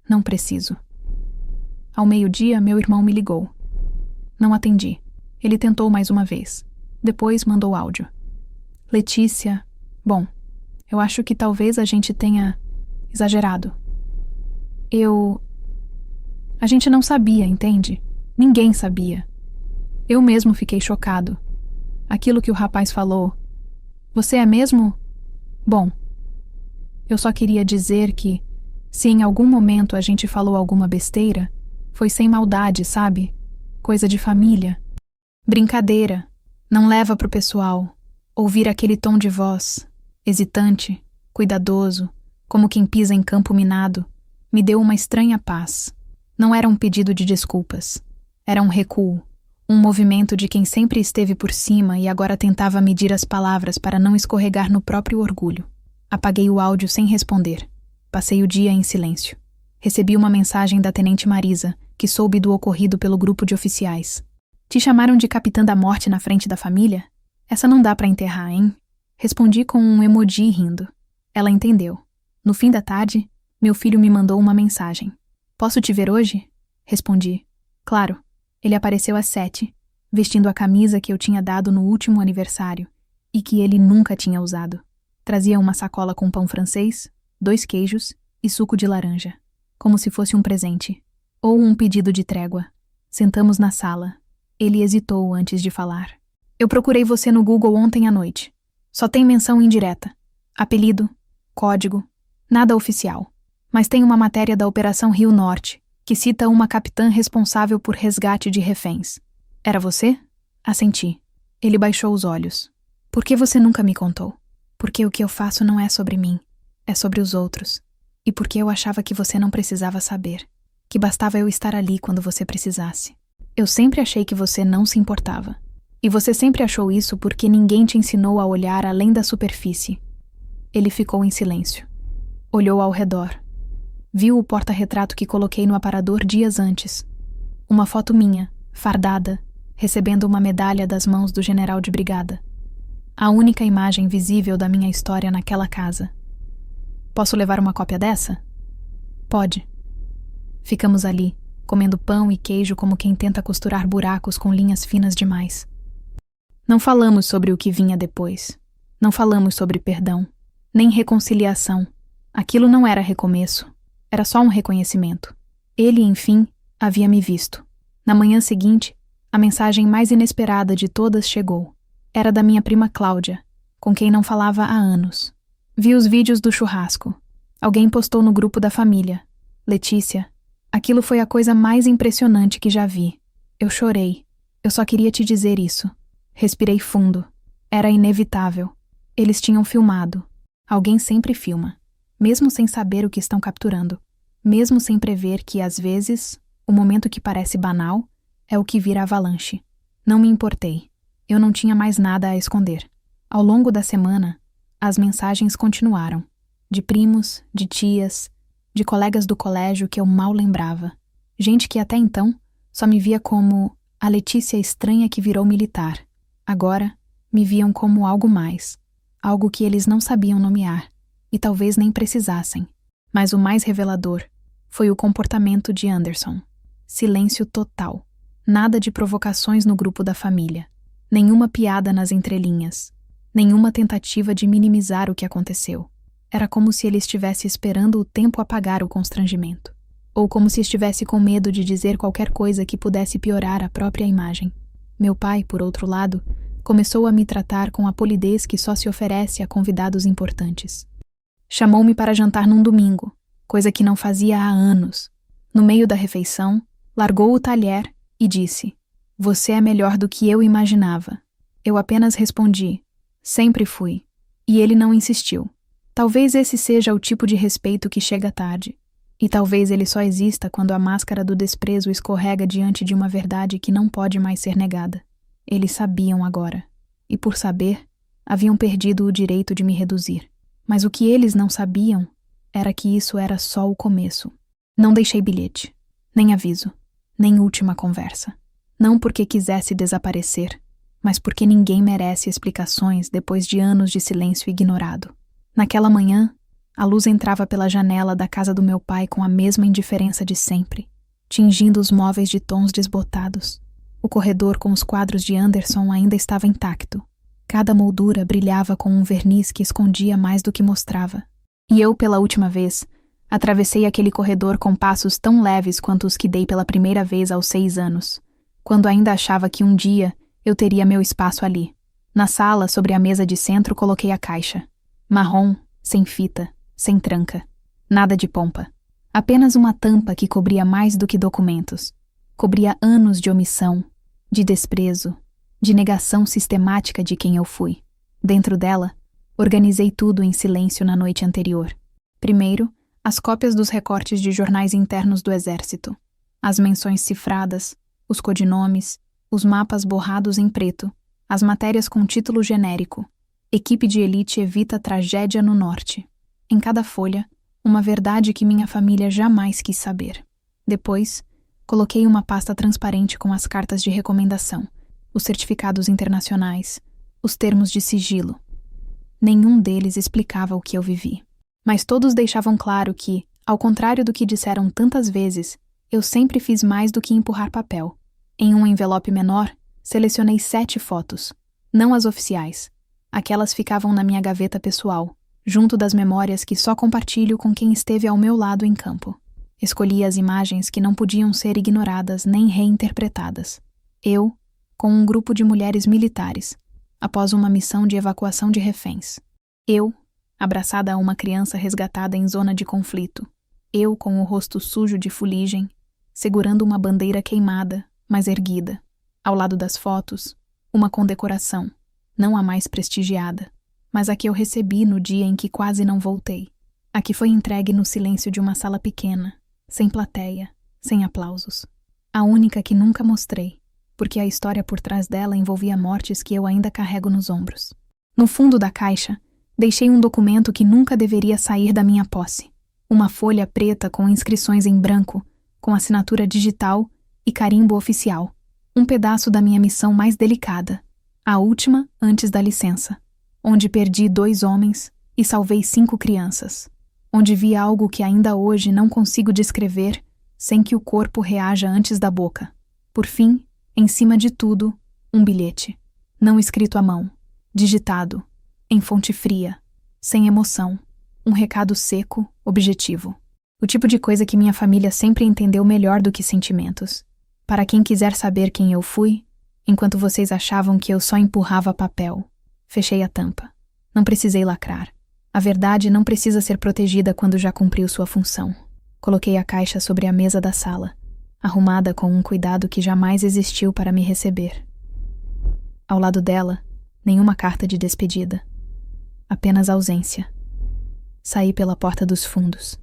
não preciso. Ao meio-dia, meu irmão me ligou. Não atendi. Ele tentou mais uma vez. Depois mandou áudio. Letícia, bom, eu acho que talvez a gente tenha exagerado. A gente não sabia, entende? Ninguém sabia. Eu mesmo fiquei chocado. Aquilo que o rapaz falou. Você é mesmo? Bom, eu só queria dizer que, se em algum momento a gente falou alguma besteira, foi sem maldade, sabe? Coisa de família. Brincadeira. Não leva pro pessoal. Ouvir aquele tom de voz, hesitante, cuidadoso, como quem pisa em campo minado, me deu uma estranha paz. Não era um pedido de desculpas. Era um recuo. Um movimento de quem sempre esteve por cima e agora tentava medir as palavras para não escorregar no próprio orgulho. Apaguei o áudio sem responder. Passei o dia em silêncio. Recebi uma mensagem da Tenente Marisa, que soube do ocorrido pelo grupo de oficiais. Te chamaram de Capitã da Morte na frente da família? Essa não dá pra enterrar, hein? Respondi com um emoji rindo. Ela entendeu. No fim da tarde, meu filho me mandou uma mensagem. Posso te ver hoje? Respondi. Claro. Ele apareceu às 7, vestindo a camisa que eu tinha dado no último aniversário e que ele nunca tinha usado. Trazia uma sacola com pão francês, 2 queijos e suco de laranja, como se fosse um presente, ou um pedido de trégua. Sentamos na sala. Ele hesitou antes de falar. Eu procurei você no Google ontem à noite. Só tem menção indireta. Apelido, código, nada oficial. Mas tem uma matéria da Operação Rio Norte, que cita uma capitã responsável por resgate de reféns. Era você? Assenti. Ele baixou os olhos. Por que você nunca me contou? Porque o que eu faço não é sobre mim, é sobre os outros. E porque eu achava que você não precisava saber, que bastava eu estar ali quando você precisasse. Eu sempre achei que você não se importava. E você sempre achou isso porque ninguém te ensinou a olhar além da superfície. Ele ficou em silêncio. Olhou ao redor. Viu o porta-retrato que coloquei no aparador dias antes. Uma foto minha, fardada, recebendo uma medalha das mãos do general de brigada. A única imagem visível da minha história naquela casa. Posso levar uma cópia dessa? Pode. Ficamos ali, comendo pão e queijo como quem tenta costurar buracos com linhas finas demais. Não falamos sobre o que vinha depois. Não falamos sobre perdão, nem reconciliação. Aquilo não era recomeço. Era só um reconhecimento. Ele, enfim, havia me visto. Na manhã seguinte, a mensagem mais inesperada de todas chegou. Era da minha prima Cláudia, com quem não falava há anos. Vi os vídeos do churrasco. Alguém postou no grupo da família. Letícia, aquilo foi a coisa mais impressionante que já vi. Eu chorei. Eu só queria te dizer isso. Respirei fundo. Era inevitável. Eles tinham filmado. Alguém sempre filma. Mesmo sem saber o que estão capturando. Mesmo sem prever que, às vezes, o momento que parece banal é o que vira avalanche. Não me importei. Eu não tinha mais nada a esconder. Ao longo da semana, as mensagens continuaram. De primos, de tias, de colegas do colégio que eu mal lembrava. Gente que até então só me via como a Letícia estranha que virou militar. Agora, me viam como algo mais. Algo que eles não sabiam nomear. E talvez nem precisassem. Mas o mais revelador foi o comportamento de Anderson. Silêncio total. Nada de provocações no grupo da família. Nenhuma piada nas entrelinhas. Nenhuma tentativa de minimizar o que aconteceu. Era como se ele estivesse esperando o tempo apagar o constrangimento. Ou como se estivesse com medo de dizer qualquer coisa que pudesse piorar a própria imagem. Meu pai, por outro lado, começou a me tratar com a polidez que só se oferece a convidados importantes. Chamou-me para jantar num domingo, coisa que não fazia há anos. No meio da refeição, largou o talher e disse: "Você é melhor do que eu imaginava." Eu apenas respondi: "Sempre fui." E ele não insistiu. Talvez esse seja o tipo de respeito que chega tarde. E talvez ele só exista quando a máscara do desprezo escorrega diante de uma verdade que não pode mais ser negada. Eles sabiam agora. E por saber, haviam perdido o direito de me reduzir. Mas o que eles não sabiam era que isso era só o começo. Não deixei bilhete, nem aviso, nem última conversa. Não porque quisesse desaparecer, mas porque ninguém merece explicações depois de anos de silêncio ignorado. Naquela manhã, a luz entrava pela janela da casa do meu pai com a mesma indiferença de sempre, tingindo os móveis de tons desbotados. O corredor com os quadros de Anderson ainda estava intacto. Cada moldura brilhava com um verniz que escondia mais do que mostrava. E eu, pela última vez, atravessei aquele corredor com passos tão leves quanto os que dei pela primeira vez aos 6 anos, quando ainda achava que um dia eu teria meu espaço ali. Na sala, sobre a mesa de centro, coloquei a caixa. Marrom, sem fita, sem tranca. Nada de pompa. Apenas uma tampa que cobria mais do que documentos. Cobria anos de omissão, de desprezo, de negação sistemática de quem eu fui. Dentro dela, organizei tudo em silêncio na noite anterior. Primeiro, as cópias dos recortes de jornais internos do Exército, as menções cifradas, os codinomes, os mapas borrados em preto, as matérias com título genérico. Equipe de elite evita tragédia no norte. Em cada folha, uma verdade que minha família jamais quis saber. Depois, coloquei uma pasta transparente com as cartas de recomendação, os certificados internacionais, os termos de sigilo. Nenhum deles explicava o que eu vivi. Mas todos deixavam claro que, ao contrário do que disseram tantas vezes, eu sempre fiz mais do que empurrar papel. Em um envelope menor, selecionei 7 fotos, não as oficiais. Aquelas ficavam na minha gaveta pessoal, junto das memórias que só compartilho com quem esteve ao meu lado em campo. Escolhi as imagens que não podiam ser ignoradas nem reinterpretadas. Eu, com um grupo de mulheres militares, após uma missão de evacuação de reféns. Eu, abraçada a uma criança resgatada em zona de conflito. Eu, com o rosto sujo de fuligem, segurando uma bandeira queimada, mas erguida. Ao lado das fotos, uma condecoração, não a mais prestigiada, mas a que eu recebi no dia em que quase não voltei. A que foi entregue no silêncio de uma sala pequena, sem plateia, sem aplausos. A única que nunca mostrei, porque a história por trás dela envolvia mortes que eu ainda carrego nos ombros. No fundo da caixa, deixei um documento que nunca deveria sair da minha posse. Uma folha preta com inscrições em branco, com assinatura digital e carimbo oficial. Um pedaço da minha missão mais delicada, a última antes da licença, onde perdi 2 homens e salvei 5 crianças, onde vi algo que ainda hoje não consigo descrever sem que o corpo reaja antes da boca. Por fim, em cima de tudo, um bilhete, não escrito à mão, digitado, em fonte fria, sem emoção, um recado seco, objetivo. O tipo de coisa que minha família sempre entendeu melhor do que sentimentos. Para quem quiser saber quem eu fui, enquanto vocês achavam que eu só empurrava papel. Fechei a tampa. Não precisei lacrar. A verdade não precisa ser protegida quando já cumpriu sua função. Coloquei a caixa sobre a mesa da sala, arrumada com um cuidado que jamais existiu para me receber. Ao lado dela, nenhuma carta de despedida. Apenas ausência. Saí pela porta dos fundos.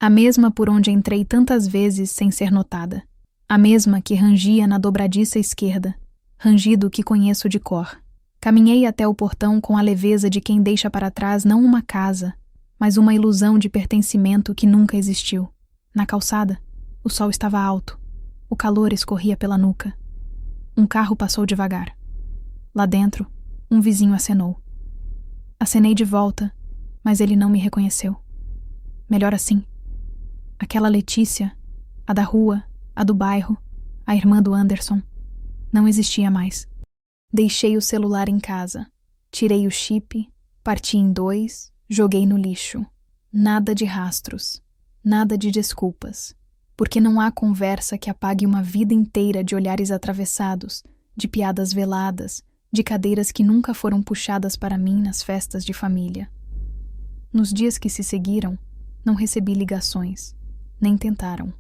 A mesma por onde entrei tantas vezes sem ser notada. A mesma que rangia na dobradiça esquerda, rangido que conheço de cor. Caminhei até o portão com a leveza de quem deixa para trás não uma casa, mas uma ilusão de pertencimento que nunca existiu. Na calçada, o sol estava alto. O calor escorria pela nuca. Um carro passou devagar. Lá dentro, um vizinho acenou. Acenei de volta, mas ele não me reconheceu. Melhor assim. Aquela Letícia, a da rua, a do bairro, a irmã do Anderson, não existia mais. Deixei o celular em casa, tirei o chip, parti em 2, joguei no lixo. Nada de rastros, nada de desculpas, porque não há conversa que apague uma vida inteira de olhares atravessados, de piadas veladas, de cadeiras que nunca foram puxadas para mim nas festas de família. Nos dias que se seguiram, não recebi ligações, nem tentaram.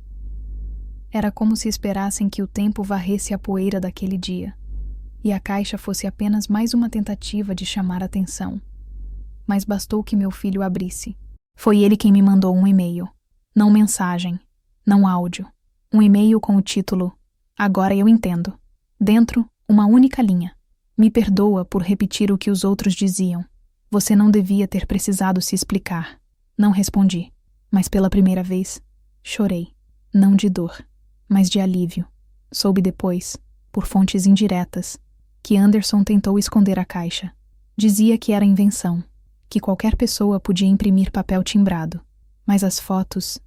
Era como se esperassem que o tempo varresse a poeira daquele dia, e a caixa fosse apenas mais uma tentativa de chamar atenção. Mas bastou que meu filho abrisse. Foi ele quem me mandou um e-mail. Não mensagem, não áudio. Um e-mail com o título "Agora eu entendo". Dentro, uma única linha. Me perdoa por repetir o que os outros diziam. Você não devia ter precisado se explicar. Não respondi, mas pela primeira vez, chorei. Não de dor, mas de alívio. Soube depois, por fontes indiretas, que Anderson tentou esconder a caixa. Dizia que era invenção, que qualquer pessoa podia imprimir papel timbrado. Mas as fotos...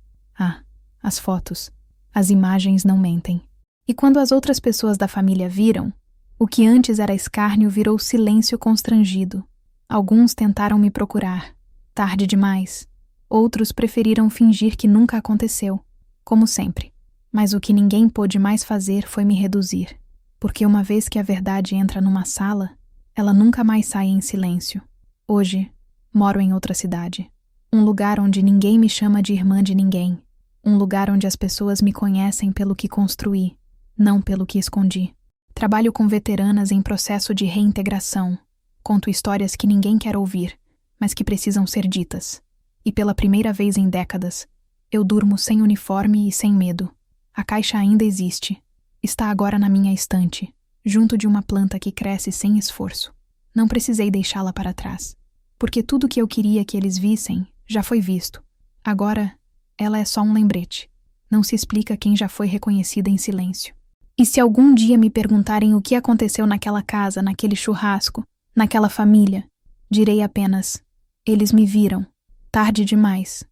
as fotos. As imagens não mentem. E quando as outras pessoas da família viram, o que antes era escárnio virou silêncio constrangido. Alguns tentaram me procurar. Tarde demais. Outros preferiram fingir que nunca aconteceu, como sempre. Mas o que ninguém pôde mais fazer foi me reduzir. Porque uma vez que a verdade entra numa sala, ela nunca mais sai em silêncio. Hoje, moro em outra cidade. Um lugar onde ninguém me chama de irmã de ninguém. Um lugar onde as pessoas me conhecem pelo que construí, não pelo que escondi. Trabalho com veteranas em processo de reintegração. Conto histórias que ninguém quer ouvir, mas que precisam ser ditas. E pela primeira vez em décadas, eu durmo sem uniforme e sem medo. A caixa ainda existe. Está agora na minha estante, junto de uma planta que cresce sem esforço. Não precisei deixá-la para trás, porque tudo que eu queria que eles vissem já foi visto. Agora, ela é só um lembrete. Não se explica quem já foi reconhecida em silêncio. E se algum dia me perguntarem o que aconteceu naquela casa, naquele churrasco, naquela família, direi apenas: eles me viram. Tarde demais.